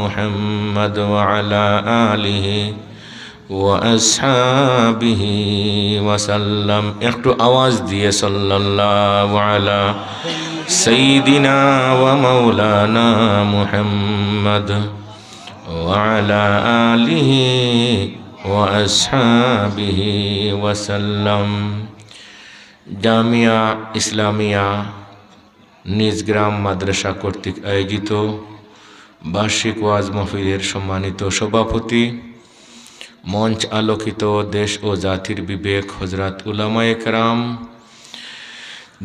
محمد وعلى آله وأصحابه وسلم একটু আওয়াজ দিয়ে সাল্লাল্লাহু আলা সাইয়্যিদিনা ওয়া মাওলানা মুহাম্মদ ওয়া আলা আলিহি ওয়া আসহাবিহি ওয়া সাল্লাম। জামিয়া ইসলামিয়া নিজগ্রাম মাদ্রাসা কর্তৃক আয়োজিত বার্ষিক ওয়াজ মাহফিলের সম্মানিত সভাপতি, মঞ্চ আলোকিত দেশ ও জাতির বিবেক হযরত উলামায়ে কেরাম,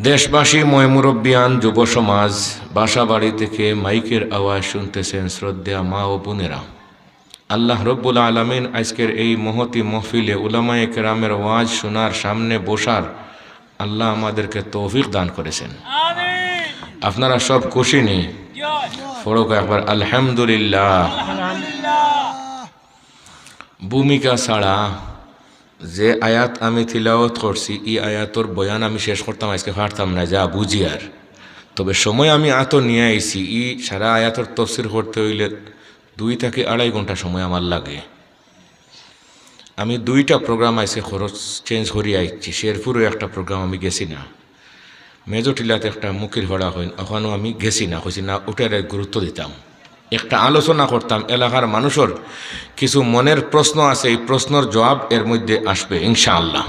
দেশবাসী, মুরব্বিয়ান, যুব সমাজ, বাসা বাড়ি থেকে মাইকের আওয়াজ শুনতেছেন শ্রদ্ধেয় মা ও বোনেরা, আল্লাহ রব্বুল আলামিন আজকের এই মহতি মাহফিলে উলামায়ে কেরামের ওয়াজ শোনার সামনে বসার আল্লাহ আমাদেরকে তৌফিক দান করেছেন। আপনারা সব খুশি নি? ফরক একবার আলহামদুলিল্লাহ। ভূমিকা ছাড়া যে আয়াত আমি তিলাওয়াত করছি, এই আয়াতর বয়ান আমি শেষ করতাম আজকে পারতাম না, যা বুঝি আর। তবে সময় আমি এত নিয়ে আইছি, এই সারা আয়াতর তফসির করতে হইলে 2 থেকে 2.5 ঘন্টা সময় আমার লাগে। আমি 2টা প্রোগ্রাম আইসে খরচ চেঞ্জ করিয়ে আইছি। শেরপুরে একটা প্রোগ্রাম আমি গেছি না, মেজোটিলাতে একটা মুখির ভরা হইন, ওখানেও আমি গেছি না, হয়েছি না, ওটার গুরুত্ব দিতাম, একটা আলোচনা করতাম। এলাকার মানুষের কিছু মনের প্রশ্ন আছে, এই প্রশ্নের জবাব এর মধ্যে আসবে ইনশাআল্লাহ।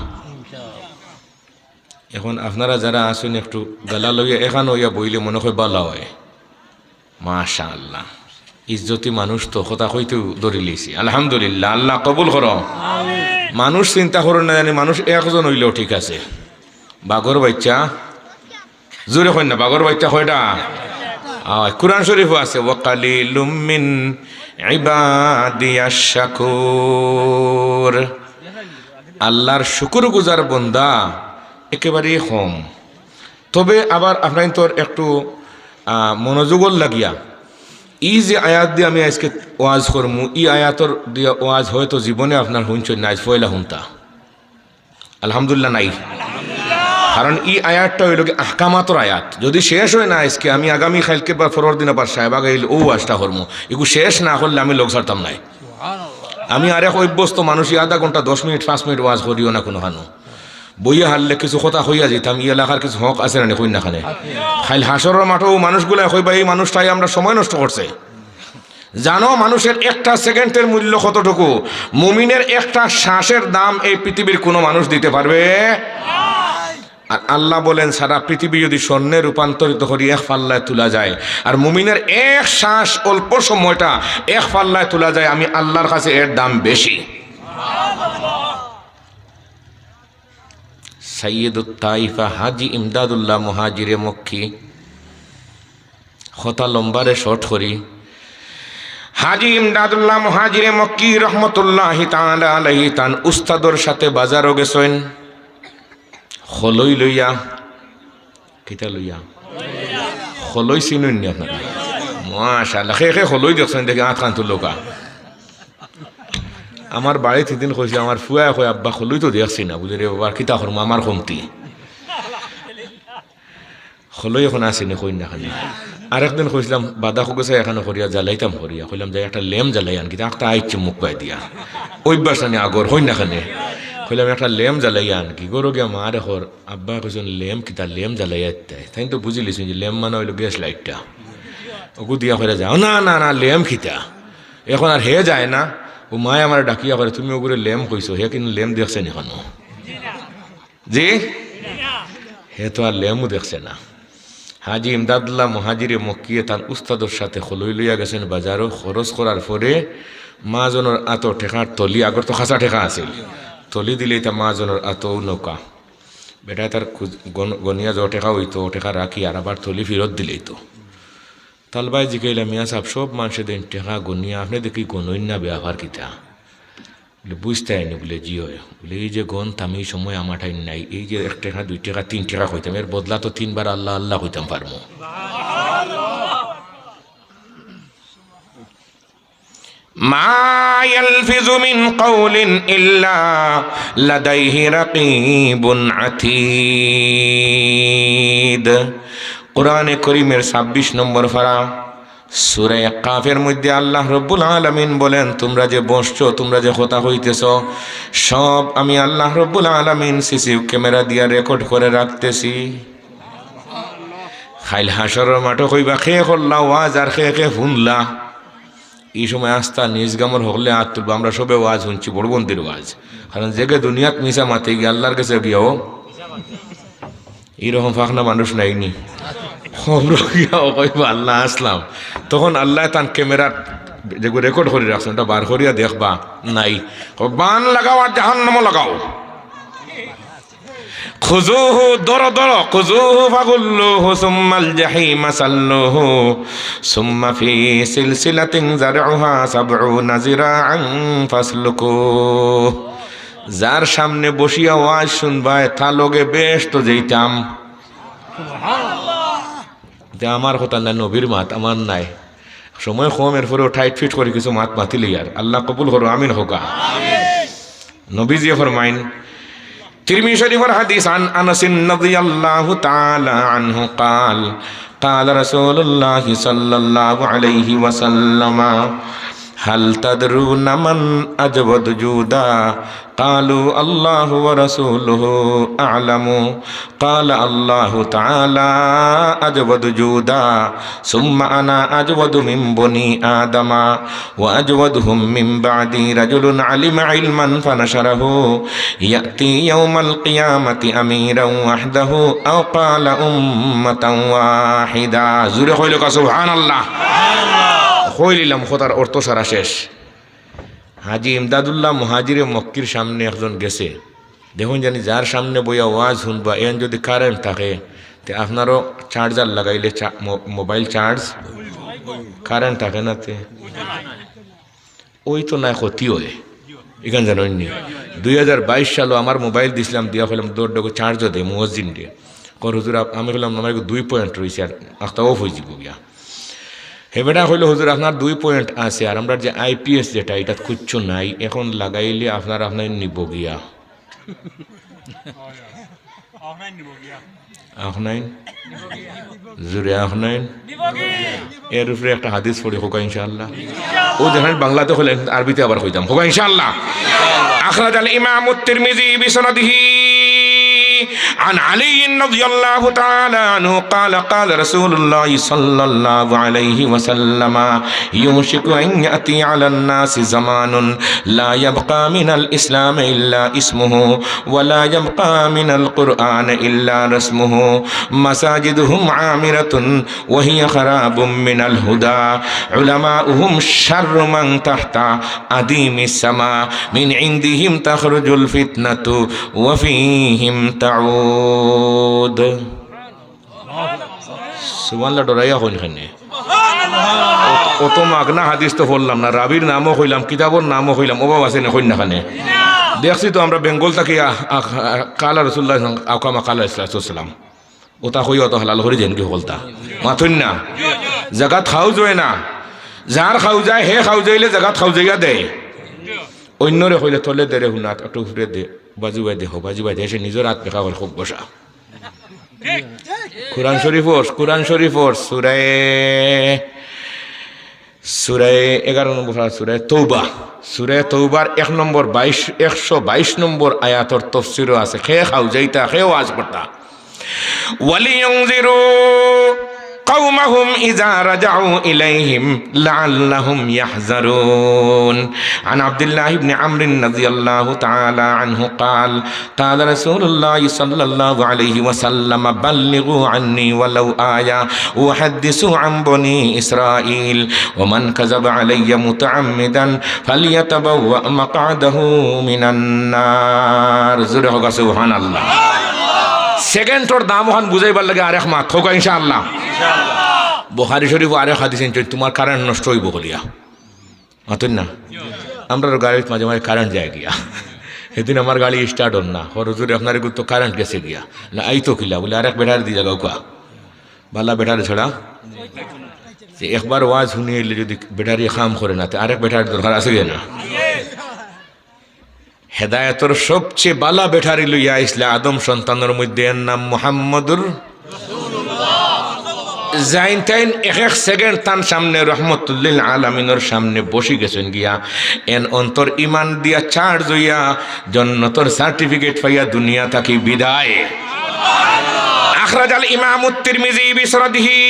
এখন আপনারা যারা আসুন একটু গালা লইয়া এখানে হইয়া বইলে মনে হয় ভালো হয়। মাশাআল্লাহ, ইজ্জতি মানুষ তো কথা কইতেও ধরে লিছি। আলহামদুলিল্লাহ, আল্লাহ কবুল করো। মানুষ চিন্তা করেন না জানি, মানুষ একজন হইলেও ঠিক আছে। বাঘর বাচ্চা জোরে হয় না, বাঘর বাচ্চা কয়টা? কুরআন শরীফও আছে, ওয়াকালিলুম মিন ইবাদিয়াশ শাকুর। আল্লাহর শুকরগুজার বান্দা একেবারেই কম। তবে আবার আপনার তোর একটু মনোযোগ লাগিয়া এই যে আয়াত দিয়ে আমি আজকে ওয়াজ করমু, এই আয়াতর দিয়ে ওয়াজ হয়তো জীবনে আপনার শুনছেন না, আজ পয়লা শুনতা। আলহামদুলিল্লাহ নাই, কারণ এই আয়াতটা হইল কি আহকামাতর আয়াত। যদি শেষ হয় না আজকে, আমি আগামী কালকে বা পরের দিন আবার সাহেবাগ আইল ও ওয়াজটা করমু, এগুলো শেষ না করলে আমি লোক ছাড়তাম নাই। আমি আরেক অভ্যস্ত মানুষই 1/2 ঘন্টা 10 মিনিট 5 মিনিট ওয়াজ করিও না কোনো হানো, বইয়া হারলে কিছু কথা হইয়া যেতাম। ই এলাকার কিছু হক আছে না কই না খানে খাইল হাসরের মাঠেও মানুষগুলো কইবা এই মানুষটাই আমরা সময় নষ্ট করছে। জানো মানুষের একটা সেকেন্ডের মূল্য কতটুকু? মুমিনের একটা শ্বাসের দাম এই পৃথিবীর কোনো মানুষ দিতে পারবে? আর আল্লাহ বলেন সারা পৃথিবী যদি স্বর্ণে রূপান্তরিত করি 1 পাল্লায় তোলা যায়, আর মুমিনের এক শ্বাস অল্প সময়টা 1 পাল্লায় তোলা যায়, আমি আল্লাহর কাছে এর দাম বেশি। সাইয়্যিদুত তাইফা হাজি ইমদাদুল্লাহ মুহাজিরে মক্কি, কথা লম্বারে শর্ট করি। হাজি ইমদাদুল্লাহ মুহাজিরে মক্কি রহমতুল্লাহি তাআলা আলাইহি তান উস্তাদর সাথে বাজারও গেছেন। খলই লইয়া, কিতা লইয়া? খলই চিনুন নি আপনারা? মাশাআল্লাহ, খে খলই দেখছেন, দেখে আট কান তুলোকা। আমার বাড়িতে সেদিন কইছে আমার ফুয়া কয়, আব্বা খলই তো দেখছি না, বুঝে রে বাবা কিতা করবো, আমার কমতি খলই এখন আসি না কই না খালি। আরেকদিন কইছিলাম বাদা খুগেছে এখানে করিয়া জ্বালাইতাম করিয়া, কইলাম যাই একটা লেম জ্বালাই আন, কিতা একটা আইচ্ছে মুখ পাই দিয়া অভ্যাস আনি আগর হই না খানে। কইলাম একটা লেম জ্বালাই আন, কি করো গিয়া মা রেখর আব্বা কইছেন লেম কিতা, লেম জ্বালাই আইতাই। তাই তো বুঝি লিছেন যে লেম মানে হইলো গ্যাস লাইটটা, ওগু দিয়া করে যাও না না না লেম খিতা। এখন আর হে যায় না, ও মায় আমার ডাকিয়া করে তুমি ওগুলো লেম কইছো, হে কিন্তু লেম দেখছে না এখনো, জি হে তো আর লেমও দেখছে না। হাজি ইমদাদুল্লাহ মুহাজিরে মক্কিয়ে তার উস্তাদর সাথে খলই লইয়া গেছেন বাজারও। খরচ করার পরে মাজনের আতো ঠেকার তলি, আগর তো খাসা ঠেকা আছিল, তলি দিলেই তা মাজনের আতো নৌকা বেটায় তার গনিয়া যো টেকা হইতো ও টেকা রাখি আর আবার তলি ফেরত দিলেই তো। তালবাই জিকাইলা মিয়া সাহেব সব মানুষের দেন টেকা গনিয়া, আপনি দেখি গনইন না ব্যবহার কিতা? বলে বুঝতে আইনি। বলে জি হয়। বলে এই যে গন আমি এই সময় আমার ঠাই নাই, এই যে 1 টাকা 2 টাকা 3 টাকা হইতাম, এর বদলা তো 3 বার আল্লাহ আল্লাহ হইতাম পারবো। মা ইয়ালফিযু মিন কাওলিন ইল্লা লাদাইহি রাকীবুন আতীদ। কোরআনে করিমের 26 নম্বর পারা সূরা কাফের মধ্যে আল্লাহ রব্বুল আলামিন বলেন, তোমরা যে বসছো, তোমরা যে কথা হইতেছ, সব আমি আল্লাহ রব্বুল আলামিন সিসি ক্যামেরা দিয়া রেকর্ড করে রাখতেছি। খাইল হাসরের মাঠে কইবা খেয়ে করলা ওয়াজ আর খেয়ে খেয়ে শুনলা। এই সময় আস্তা নিজ গামর হলে হাত তুলবা। আমরা সবে ওয়াজ শুনছি, বড়বন্দির ওয়াজ, কারণ জেগে দুনিয়াত মিশা মাতে গিয়ে আল্লাহর কাছে গিয়াও এইরকম ফাঁকনা মানুষ নাইনি। খবর গিয়াও কইবা আল্লাহ আসলাম, তখন আল্লাহ তান ক্যামেরার যেগুলো রেকর্ড করে রাখছেন ওটা বার করিয়া দেখবা নাই। বান লাগাও আর জাহান্নামও লাগাও। খুজুহু দর দর খুজুহু ফাগুল্লুহু সুম্মাল জাহিমা সাল্লুহু সুম্মা ফি সিলসিলাতিন যারউহা সাবউনা যিরাআন ফাসলুকু। যার সামনে বসিয়া ওয়াজ শুনবায় তা লগে বেশ তো যেতাম। আমার কথা না, নবীর মাত আমার নাই। সময় কম, এরপরেও টাইট ফিট করে কিছু মাত মাতিলি আর আল্লাহ কবুল করো, আমিন হোকা। নবীজি ফরমাইন, তিরমিজি শরীফের হাদিস, আন আনাস রাদিয়াল্লাহু তাআলা আনহু قال قال رسول الله صلى الله عليه وسلم هل تدرون من أجود جودا قالوا الله ورسوله أعلم قال الله تعالى أجود جودا ثم أنا أجود من بني آدم وأجودهم من بعدي رجل علم علما فنشره يأتي يوم القيامة أميرا وحده أو قال أمة واحدة زوري خيلك سبحان الله হইলাম খোদার অর্থ সারা শেষ। হাজি ইমদাদুল্লাহ মুহাজিরে মক্কির সামনে একজন গেছে। দেখুন জানি যার সামনে বইয়া ওয়াজ শুনবা, এন যদি কারেন্ট থাকে তে আপনারও চার্জার লাগাইলে মোবাইল চার্জ, কারেন্ট থাকে না তে ওই তো না ক্ষতি হয়। এখান জানি 2022 সালে আমার মোবাইল দিছিলাম, দিয়া হলাম দৌড় ডোকে চার্জও দেয় মসজিদ দিয়ে কর হুজুর। আমি হলাম আমার 2 পয়েন্ট রয়েছে আর একটা অফ হয়ে যাব গিয়া। হেবেটা হইল হুজুর আপনার 2 পয়েন্ট আছে, আর আমরা যে আইপিএস যেটা এটা কিচ্ছু নাই, এখন লাগাইলে আপনার নিব গিয়া আখনাইন জুড়ে আখনাইন। এর উপরে একটা হাদিস পড়ি হোকা ইনশাআল্লাহ। ও যেখানে বাংলাতে হলেন আরবিতে আবার হইতাম হোকা ইনশাআল্লাহ। আখরাজ আল ইমাম তিরমিজি বিসনাদিহি عن علي رضي الله تعالى عنه قال قال رسول الله صلى الله عليه وسلم يوشك أن يأتي على الناس زمان لا يبقى من الإسلام إلا اسمه ولا يبقى من القرآن إلا رسمه مساجدهم عامرة وهي خراب من الهدى علماؤهم شر من تحت أديم السماء من عندهم تخرج الفتنة وفيهم تعود সুবহানাল্লাহ। ডরাইয়া হইন খানে অত মাগনা হাদিস তো বললাম না, রাবির নামও হইলাম, কিতাবর নামও হইলাম, অভাব আছে না হইন না খানে। দেখছি তো আমরা বেঙ্গল থাকি কালা রসুল্লাহ আকামা কালা ইসলাম ওটা হই অত হালাল হরি যেন কি হলতা মাথুন না। জাগাত খাও যায় না, যার খাও যায় হে খাও যাইলে জাগাত খাও যাইয়া দেয়, অন্যরে হইলে তলে দেরে হুনাত একটু ঘুরে দে বাজুবাই দেহ বাজুবাই দেহে নিজের হাত দেখা হল খুব বসা। কুরআন শরীফর সূরায়ে 11 নম্বর সূরায়ে তৌবার 1 নম্বর 122 নম্বর আয়াতর তাফসীরও আছে। খেয়ে খাও যাইতা খেয়ে ওয়াজ করতা। ওয়ালিয়ানজিরু قومهم إذا رجعوا إليهم لعلهم يحذرون عن عبد الله بن عمرو رضي الله تعالى عنه قال قال رسول الله صلى الله عليه وسلم بلغوا عني ولو آية وحدثوا عن بني إسرائيل ومن كذب علي متعمدا فليتبوأ مقعده من النار زره سبحان الله। সেকেন্ডর দাম ওখান বুঝাইবার লাগে আরেক মাত হোক ইনশাআল্লাহ। বুখারী শরীফ আরেক হাদিস তোমার কারেন্ট নষ্ট হইব বলিয়া মাতুন না। আমরা গাড়ির মাঝে মাঝে কারেন্ট যায় গিয়া, সেদিন আমার গাড়ি স্টার্ট হন না, হরজুরে আপনার তো কারেন্ট গেছে গিয়া না আই তো কিলা বলে আরেক ব্যাটারি দিয়ে যাগাও কা বালা ব্যাটারি ছড়া যে একবার ওয়াজ শুনিয়ে এলে যদি ব্যাটারি খাম করে না আরেক ব্যাটারি দরকার আছে গিয়ে না। হেদায়েতর সবচেয়ে বালা বেঠারি লইয়া ইসলা আদম সন্তানের মধ্যে এর নাম মুহাম্মদুর যাইন তাইন এক এক সেকেন্ড তান সামনে রহমতুল্লিল আলামিনের সামনে বসি গেছেন গিয়া এন অন্তর ইমান দিয়া চার্জ হইয়া জন্নতর সার্টিফিকেট পাইয়া দুনিয়া থাকি বিদায় আখরাজাল ইমাম তিরমিজি বিসরাদিহি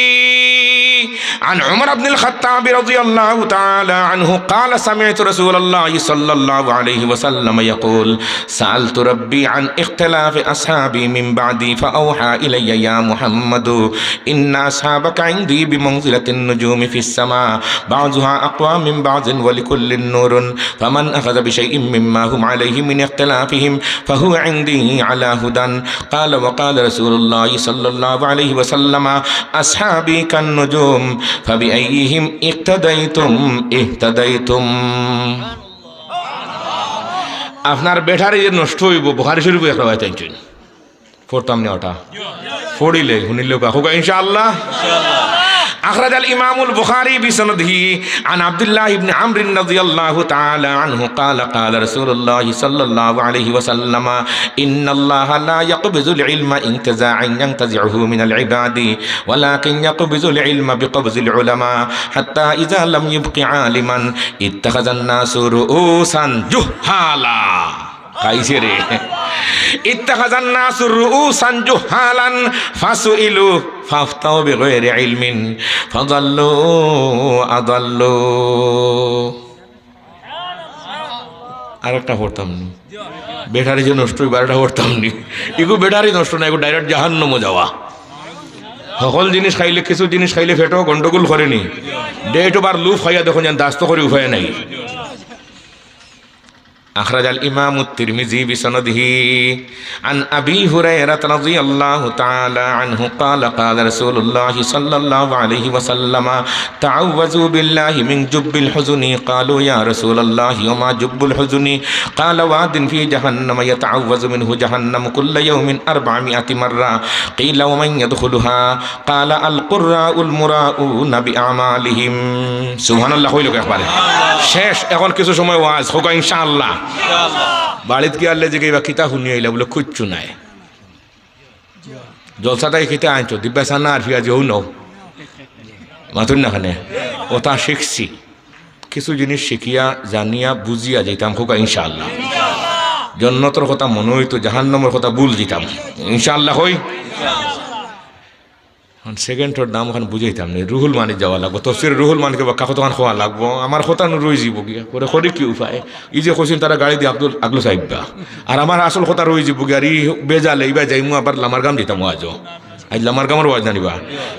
عن عمر بن الخطاب رضي الله تعالى عنه قال سمعت رسول الله صلى الله عليه وسلم يقول سألت ربي عن اختلاف أصحابي من بعدي فأوحى إلي يا محمد إن أصحابك عندي بمنزلة النجوم في السماء بعضها أقوى من بعض ولكل نور فمن أخذ بشيء مما هم عليه من اختلافهم فهو عندي على هدى قال وقال رسول الله صلى الله عليه وسلم أصحابي كالنجوم فبأيهم اقتديتم اهتديتم আপনার বেটারে যে নষ্ট হইব বুখারী শরীফ একটা বাইতে আনছেন পড়তাম না ওটা পড়িলে শুনিলে হোক ইনশাআল্লাহ أخرج الإمام البخاري بسنده عن عبد الله بن عمرو رضي الله تعالى عنه قال قال رسول الله صلى الله عليه وسلم إن الله لا يقبض العلم انتزاعا ينتزعه من العباد ولكن يقبض العلم بقبض العلماء حتى إذا لم يبق عالما اتخذ الناس رؤوسا جهالا কাইসেরে اتخذ الناس رؤوسا جهالا فسئلوا فافتوا بغير علم فضلوا اضلوا আরেকটা পড়তাম নি বেটারি যে নষ্ট বারোটা পড়তাম নি এগু বেটারি নষ্ট না এগু ডাইরেক্ট জাহান্নামে যাওয়া সকল জিনিস খাইলে কিছু জিনিস খাইলে ফেটো গন্ডগোল করেনি ডেট বার লুফ খাইয়া দেখুন যেন দাস্ত করে উপায় নাই أخرج الإمام الترمذي بسنده عن أبي هريرة رضي الله تعالى عنه قال قال رسول الله صلى الله عليه وسلم تعوذوا بالله من جب الحزن قالوا يا رسول الله وما جب الحزن قال واد في جهنم يتعوذ منه جهنم كل يوم 400 مرة قيل ومن يدخلها قال القراء المراؤون بأعمالهم سبحان الله হইল একবারে শেষ এখন কিছু সময় ওয়াজ হোক ইনশাআল্লাহ বাড়িতে কি আল্লাহ যে কিতা শুনি আইলা বলে খুঁজছু নাই জলসাটাই খেতে আনছো দিব্যাসানা আর ফিয়া যেও নও মাতুন না খানে ওটা শিখছি কিছু জিনিস শিখিয়া জানিয়া বুঝিয়া যেতাম হোক ইনশাআল্লাহ জন্নতর কথা মনে হইতো জাহান্নামের কথা ভুল দিতাম ইনশাআল্লাহ হই সেকেন্ডর দাম ওখানে বুঝাইতাম না রুহুল মানি যাওয়া লাগবো তফসির রুহুল মানিকে বা কাকত ওখানে খোয়া লাগবো আমার কথা রয়ে যাব গিয়া করে করি কি উপায় ই যে কৈছিল তারা গাড়ি দিয়ে আগলো চাইবা আর আমার আসল কথা রয়ে যাব গিয়া আর ই বেজালে ইবা যাইমু আবার লামার গাম দিতাম আজও আজ লামার গামের ওয়াজ জানিবা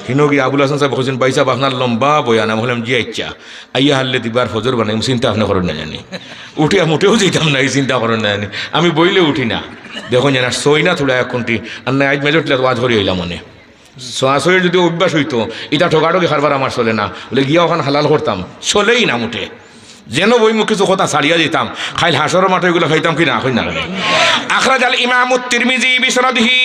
কিনো গিয়ে আবুল হাসান সাহেব কৈছেন বাইসা আপনার লম্বা বয়া না বললাম জিয়া ইচ্ছা আইয়া হারলে দিবার ফজর বানাই চিন্তা আপনি করেন না জানি উঠিয়া মুঠেও যেতাম না এই চিন্তা করেন না জানি আমি বইলে উঠি না দেখুন জানা সই না থোড়া এক কোনটি আর না আজ মেজরটিলা ওয়াজ হরি হইলাম মনে সোয়াশয়ের যদি অভ্যাস হইতো এটা ঠোকাটোকি খারবার আমার চলে না বলে গিয়া ওখানে হালাল করতাম চলেই না মুঠে যেন বই মুখ কিছু কথা ছাড়িয়া দিতাম খাইল হাসর মাঠে এগুলো খাইতাম কি না হই না আখরাজাল ইমাম তিরমিজি বিসনাদিহি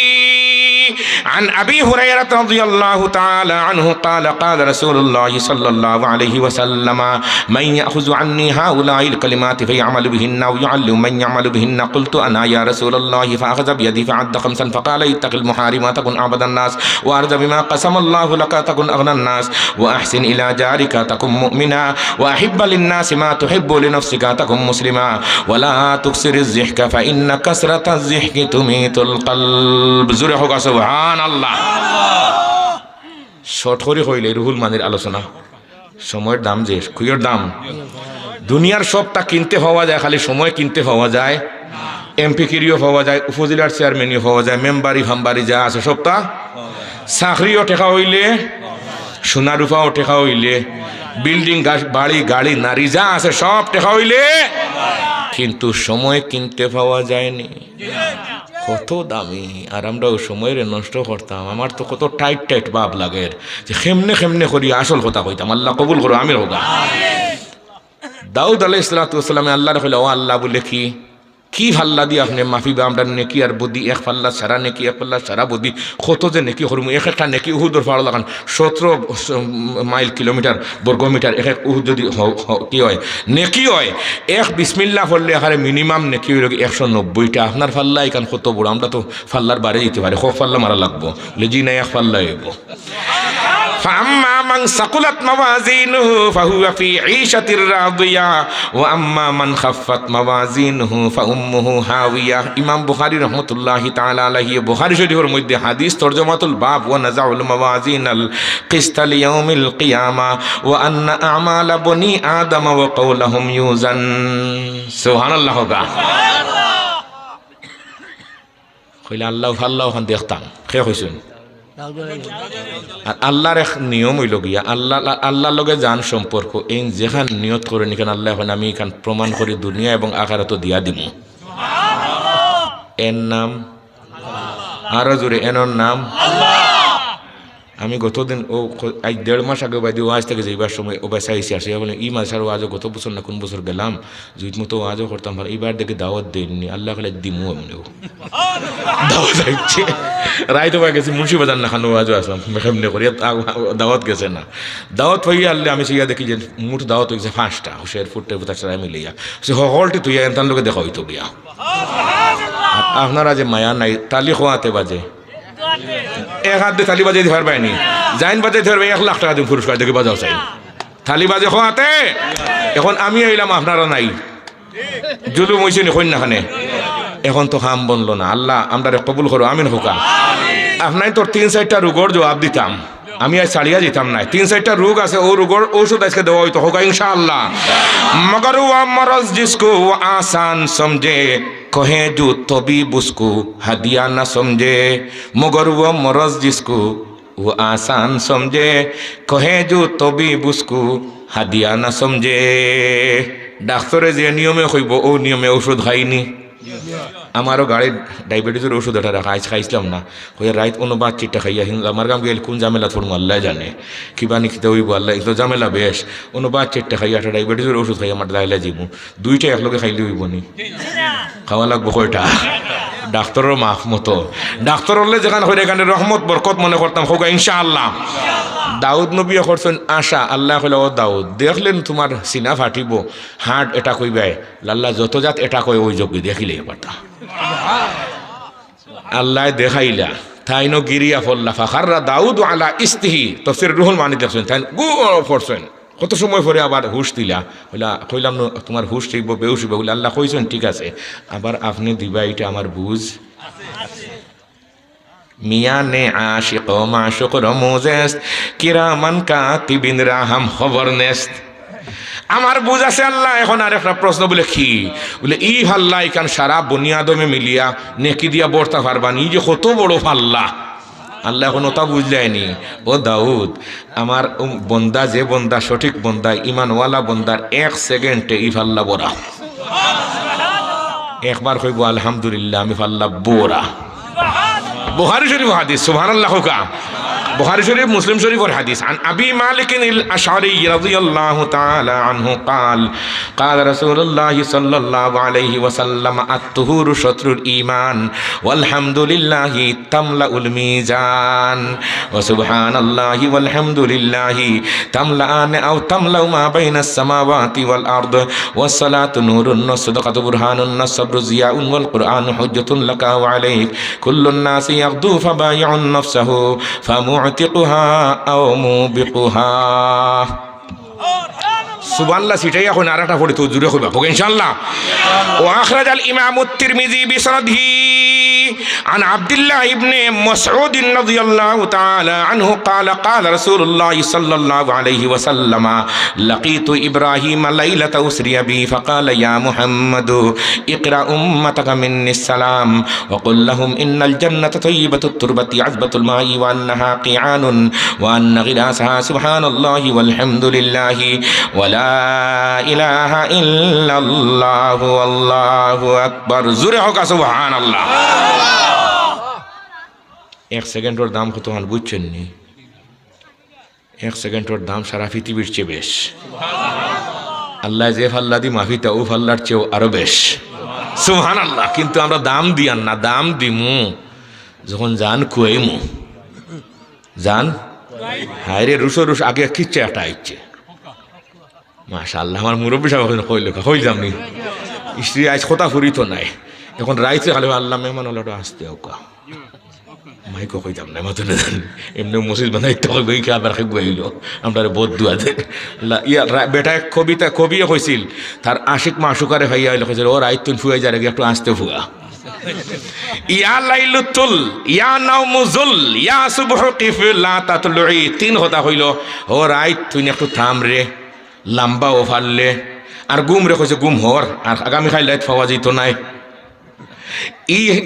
عن أبي هريرة رضي الله تعالى عنه قال قال رسول الله صلى الله عليه وسلم من يأخذ عني هؤلاء الكلمات فيعمل بهن ويعلم من يعمل بهن قلت أنا يا رسول الله فأخذ بيدي فعد خمسا فقال اتق المحارم تكن أعبد الناس وأرض بما قسم الله لك تكن أغنى الناس وأحسن إلى جارك تكن مؤمنا وأحب للناس ما تحب لنفسك تكن مسلما ولا تكسر الضحك فإن كسرة الضحك تميت القلب زرحك সুবহান আল্লাহ শর্ট করে হইলে রুহুল মানির আলোচনা সময়ের দাম যে খুইয়ের দাম দুনিয়ার সবটা কিনতে পাওয়া যায় খালি সময় কিনতে পাওয়া যায় এমপি কিরিও পাওয়া যায় উপজেলার চেয়ারম্যানও পাওয়া যায় মেম্বারি ফাম্বারি যা আছে সবটা চাকরিও টেকা হইলে সোনা রূপাও টেকা হইলে বিল্ডিং বাড়ি গাড়ি নারী যা আছে সব টেকা হইলে কিন্তু সময় কিনতে পাওয়া যায়নি কত দামি আর আমরা ওই সময়ের নষ্ট করতাম আমার তো কত টাইট টাইট ভাব লাগে যে খেমনে খেমনে করি আসল কথা কইতাম আল্লাহ কবুল করো আমির হোক দাউদ আলাইহিস সালাতু ওয়াস সালাম আল্লাহর কইলা ও আল্লাহ বলে কি ফাল্লা দিয়ে আপনি মাফি বা আমরা নেকি আর বদি এক ফাল্লা সারা নেকি এক ফাল্লা সারা বদি কত যে নেকি হরমু এক একটা নেকি উহুদর ফাড়া লাগান 17 মাইল কিলোমিটার বর্গমিটার এক এক উহুদ যদি কি হয় নেকি হয় এক বিসমিল্লাহ পড়লে এখানে মিনিমাম নেকি হইল 190টা আপনার ফাল্লা এখান কত বড় আমরা তো ফাল্লার বাড়ি যেতে পারি খ ফাল্লা মারা লাগবো লেজি নাই এক ফাল্লা হইব ফাআম্মা মান সাকুলাত মাওয়াজিনুহু ফাহুয়া ফি ঈশাতির রাদিয়া ওয়া আম্মা মান খাফফাত মাওয়াজিনুহু ফাউম্মুহু হাওিয়া। ইমাম বুখারী রাহমাতুল্লাহি তাআলা আলাইহি বুখারী শরীফের মধ্যে হাদিস তরজমাতুল বাব ওয়া নাযাউল মাওয়াজিনাল কিসতা লিয়াউমিল কিয়ামা ওয়া আন্না আমালা বনি আদম ওয়া কাওলাহুম ইউজান। সুবহানাল্লাহ। কইলে আল্লাহ আল্লাহ খান দেখতাম খে কইছেন। আর আল্লাহর এক নিয়ম হইল গিয়া আল্লাহর লগে জান সম্পর্ক এই যেখান নিয়ত করে নিখান আল্লাহ এখন আমি এখান প্রমাণ করি দুনিয়া এবং আখিরাত দিয়া দিমু। এর নাম আরো জোরে, এনর নাম আল্লাহ। আমি গতদিন ও আজ 1.5 মাস আগে বাইদি ওয়াজ থেকে যাইবার সময় ও বাসায় এসে আসে বলে ই মাসার ওয়াজও গত বছর না কোন বছর গেলাম জুইত মতো ওয়াজও করতাম ভালো, এইবার দেখে দাওয়াত দেননি। আল্লাহ খালে দিমু এমনিও দাওয়াত যাইছে রায় তো গেছি মুন্সিবাজার না খানো ওয়াজও আসলাম এমনি করি দাওয়াত গেছে না। দাওয়াত হইয়া আল্লাহ আমি সেইয়া দেখি যে মুঠ দাওয়াত হয়েছে 5টা হুশের ফুটে ফুটাছাড়া মিলিয়া সে হলটি তুইয়া এনতার লোকে দেখা হইতো গিয়া। আপনারা যে মায়া নাই তালি খোয়াতে বাজে এক হাত দিয়ে থালি বাজে দিতে পারবাইনি, জাইন বাজে দিতে পারবে 1 লাখ টাকা দিন পুরস্কার দেখে বাজাও চাই থালি বাজে খোয়াতে। এখন আমি আইলাম আপনারা নাই, জুলুম হয়েছে নি কন্যাখানে, এখন তো হাম বনলো না। আল্লাহ আমরা কবুল করো, আমিন হোকা। আপনার তোর 3-4টা রোগর জবাব দিতাম, আমি আজ ছাড়িয়া যেতাম না। 3-4টা রোগ আছে, ও রোগর ঔষধ আজকে দেওয়া হইতো হোকা ইনশাআল্লাহ। মগর ওয়া মরজ জিসকো আসান সমঝে कहे जो तबीब उसको हदिया न समझे, मगर वो मरज जिसको वो आसान समझे कहे जो तबीब उसको हदिया न समझे। ডাক্তারে যে নিয়মে কইব ও নিয়মে ওষুধ খাইনি। আমারও গাড়ির ডায়াবেটিসের ওষুধ এটা রাখা খাইছিলাম না, হয়ে রাইত অনুবাদ চিটটা খাইয়া হিং আমার গাম গেল কোন ঝামেলা থরুম আল্লাহ জানে কিবা নিখিতে হইব আল্লাহ তো ঝামেলা বেশ। অনুবাদ চিটটা খাইয়া একটা ডায়াবেটিসের ওষুধ খাইয়া আমার লাইলা যাবো, 2টা একলগে খাইলে হইব নি, খাওয়া লাগবো কয়টা। ডাক্তারের মাফ মতো ডাক্তার হলে যেখানে হয় এখানে রহমত বরকত মনে করতাম হোক ইনশাআল্লাহ। দাউদ নবী করছেন আশা, আল্লাহ কইল ও দাউদ দেখলেন তোমার সিনা ফাটিব হার্ট এটা কইবাই লাল্লা যত জাত এটা কয় ওই যোগ্য দেখিলে পারতা। আল্লাহ দেখাইলা তাই নো গিরিয়া ফল্লা ফাখাররা দাউদ আলা ইস্তিহি তফসির রুহুল মানি দেখছেন তাই গু পড়ছেন। কত সময় পরে আবার হুশ দিলা হইলা কইলাম তোমার হুশ ঠিকব বেউস হইব বলে আল্লাহ কইছেন ঠিক আছে, আবার আপনি দিবা এটা আমার বুঝ। মিয়া নে আশিক মাশুক রমুজেস্ত কিরামান কাতিবিন রাহাম খবর নেস্ত। আমার বুঝ আছে আল্লাহ। এখন আর একটা প্রশ্ন বলে কি বলে ই ফাল্লা এখান সারা বুনিয়াদমে মিলিয়া নেকি দিয়া বর্তা পারবানি যে কত বড় ফাল্লা। আল্লাহ এখন ওটা বুঝলেনি ও দাউদ আমার বন্দা যে বন্দা সঠিক বন্দা ইমানওয়ালা বন্দার 1 সেকেন্ডে ই ফাল্লা বড়া। একবার কইব আলহামদুলিল্লাহ আমি ফাল্লা বোরা। বুখারী শরীফ হাদিস সুবহানাল্লাহ কা বুখারী শরীফ মুসলিম শরীফের হাদিস আন আবি মালিক আল আশআরী রাদিয়াল্লাহু তাআলা আনহু قال قال رسول الله صلى الله عليه وسلم الطهور شطر الايمان والحمد لله تملأ الميزان وسبحان الله والحمد لله تملأان او تملأ ما بين السماوات والارض والصلاة نور والصدقة برهان والصبر ضياء والقرآن حجة لك وعليك كل الناس يغدو فبايع نفسه فمعتقها أو موبقها। সুবহানাল্লাহ সিটাই এখন আরেকটা পড়ে তো জুড়ে কইবা ওকে ইনশাআল্লাহ। ওয়া আখরাজাল ইমাম আত-তিরমিজি বিসনাদিহি عن عبد الله بن مسعود رضي الله تعالى عنه قال قال رسول الله صلى الله عليه وسلم لقيت إبراهيم ليلة أسري بي فقال يا محمد اقرأ أمتك مني السلام وقل لهم إن الجنة طيبة التربة عذبة الماء وأنها قيعان وأن غراسها سبحان الله والحمد لله ولا إله إلا الله والله أكبر زرعك سبحان الله। 1 সেকেন্ডের দাম কত হন বুঝছেন নি? 1 সেকেন্ডের দাম সারা পৃথিবীর চেয়ে বেশ। আল্লাহ যে ফাল্লা দি মাফিতা ও ফাল্লার চেয়েও আরো বেশ সুবহানাল্লাহ। কিন্তু আমরা দাম দিয়ান না, দাম দিমু যখন জান কুয়াইমু জান হায়রে রুশো রুশ আগে খিচ্ছে একটা আইচ্ছে মাশাআল্লাহ। আমার মুরব্বী সাহেব কইল কইলাম নি স্ত্রী আজ কথা ফুরি তো নাই, এখন রাইতে খালি আল্লাহ মেহমান হলো আসতে ওকা মাইকো কইতাম না মাতো এমনি মসজিদ বানাই তো বই কে আবার খেয়ে গইল আমরা বহুত দুয়া দে ইয়া বেটা কবিও কইছিল তার আশিক মাসুকারে ভাইয়া হইল কইছিল ও রাইত তুই ফুয়াই যারে একটু আসতে ফুয়া ইয়া লাইলুতুল ইয়া নাউমুজুল ইয়া সুবহু কিফ লা তাতলুই তিন কথা হইল ও রাইত তুই একটু থাম রে লম্বা ও ফাললে আর গুম রে কইছে গুম হর আর আগামী খাই লাইট পাওয়া যেত নাই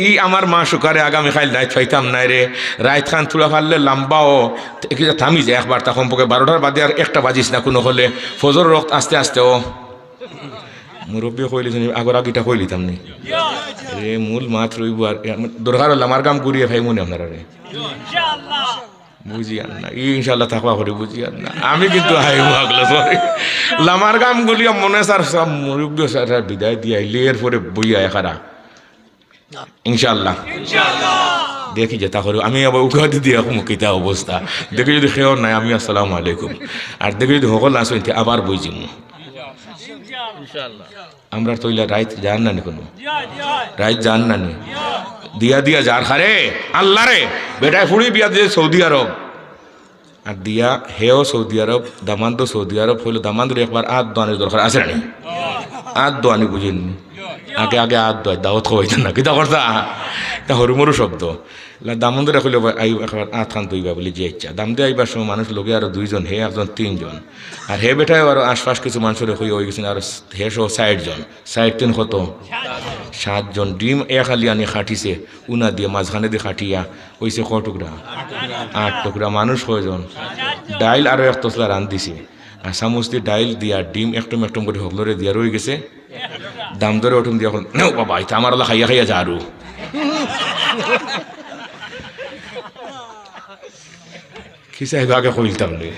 ই আমার মা সুকারে আগামী খাইল রাইত পাইতাম নাই রে রাইত খান তুলা ফাললে লম্বাও থামি যায় একবার তা কমপক্ষে 12টার বাদে আর একটা বাজিস না কোনো হলে ফজর রক্ত আস্তে আস্তে ও মুরব্বী কইলি আগর আগিটা কইলিতাম নি রে মূল মাত রইব আর দরকার হল আমার কাম ঘুরিয়ে ভাই মনে আপনারা রে বুঝি আর না ইনশাল্লাহ থাকবা করে বুঝি আর না আমি কিন্তু হাইবো আগলো সরি লামার কাম গুলিয়া মনে স্যার সব মুরব্বী স্যার বিদায় দিয়ে আইলে এরপরে বইয়া এখারা ইনশাল্লাহ দেখি যে তাহলে আমি আবার উগাদি দিয়ে মুখিতা অবস্থা দেখি যদি খেয়েও নাই আমি আসসালামু আলাইকুম আর দেখি যদি সকল আসো আবার বুঝিম আমরা তৈলা রাইত জান না নি কোনো রাইত জান না নি দিয়া দিয়া যার খারে আল্লাহ রে বেটায় ফুড়ি বিয়া দিয়ে সৌদি আরব আর দিয়া হেও সৌদি আরব দামান তো সৌদি আরব হইলো দামান একবার আধ দোয়ানের দরকার আছে না আধ দোয়ানি বুঝিনি আগে আগে আধ দোয় দাওয়াত খাওয়াইতেন না কিতা করতা তা হরুমরু শব্দ দামন ধরে রাখলে একবার আধ খান তৈবা বলে যে ইচ্ছা দাম দিয়ে আইবার সময় মানুষ লোকে আরো 2 জন হে একজন 3 জন আর হে বেটায় আরো আশপাশ কিছু মানুষের হয়ে গেছেন আর হে সহ 60 জন 60 কত 7 জন ডিম এক আলি আনি খাটিছে উনা দিয়ে মাঝখানে দিয়ে খাটিয়া হইছে ক টুকরা 8 টুকরা মানুষ কয়জন ডাইল আরো এক তসলা রান দিছে আর চামচ দিয়ে ডাইল দিয়া ডিম একটম একটম করে হকলরে দিয়া রয়ে গেছে দাম ধরে ওঠুন দিয়া এখন নেও বাবা এটা আমার আল্লাহ খাইয়া খাইয়া যা আরু খিসা আগে কইলতাম রে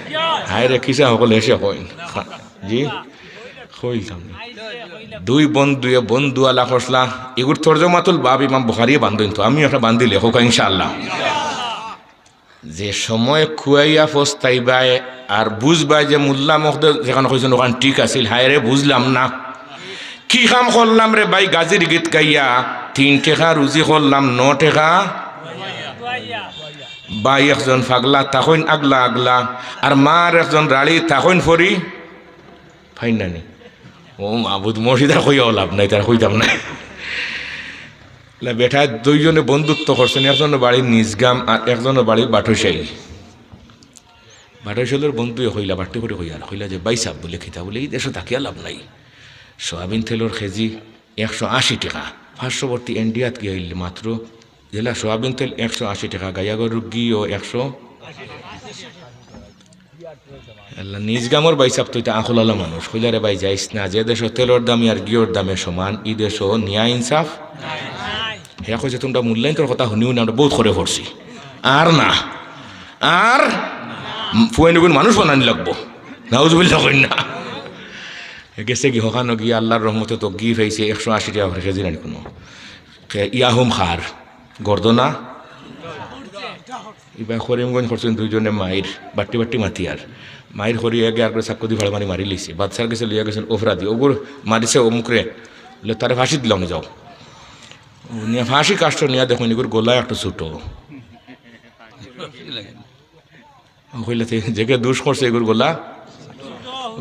হায় রে খিসা সকল এসে কইন জি কইলতাম দুই বন্ধু আলা খসলা এগুর তর্জমাতুল বাব ইমাম বুখারী বান্ধইন তো আমি একটা বান্ধি লেখক ইনশাআল্লাহ যে সময় খুয়াইয়া ফস্তাইবাই আর বুঝবাই যে মোল্লা মখদে যেখানে কইছেন ওখান ঠিক আছিল হায় রে বুঝলাম না কি কাম করলাম রে ভাই গাজির গীত গাইয়া 3 টাকা রুজি করলাম 9 টাকা ভাই একজন ফাগলা তখন আগলা আগলা আর মার একজন রাড়ি তখন ফরি ফাইন নানি ও মাবুদ মসজিদার কইয়াও লাভ নাই তার কইতাম না বেটা 2 জনে বন্ধুত্ব করছেন একজনের বাড়ি নিজগাম আর একজনের বাড়ি বাটুশাইলের বন্ধু হইলা বাট্টি করে হইলা যে ভাই সাহেব বলে খিতা বলে এই দেশে থাকিয়া লাভ নাই সোয়াবিন তেলের কেজি 180 টাকা পার্শ্ববর্তী ইন্ডিয়াত গিয়ে হইল মাত্র জেলা সোয়াবিন তেল 180 টাকা গাইয়া গরুর ঘিও 100 আল্লাহ নিজগামর ভাই সাহেব তো এটা আখলালা মানুষ হইলারে ভাই যাইস না যে দেশ তেলের দাম আর ঘিওর দামে সমান এই দেশ ন্যায় ইনসাফ হ্যাঁ কইছে তোমরা মূল্যায়ন তোর কথা শুনিও না আমরা বহুত করে পড়ছি আর না আর ফুয়াইনগুন মানুষ বানানি লাগবো নাউজুবিল্লাহ কইন না গেছে কি হকানো গিয়ে আল্লাহর রহমতে তো গি হয়েছে 180 টাকা করে কেজি নানি কোনো ইয়াহুম খার গর্দনা এবার করিমগঞ্জ করছেন 2 জনে মায়ের বাট্টি মাতিয়ার মায়ের হরি আগে আর করে চাকু দি ভাড়া মারি লিছে বাদশার গেছে লিয়া গেছেন অপরাধী ওগুর মারিছে অমুকরে তারে ফাঁসি দিলাম যাও নিয়ে ফাঁসি কাষ্ট নিয়ে দেখুন এগুর গোলা একটু ছোটো কইলে যে দুষ করছে এগুর গোলা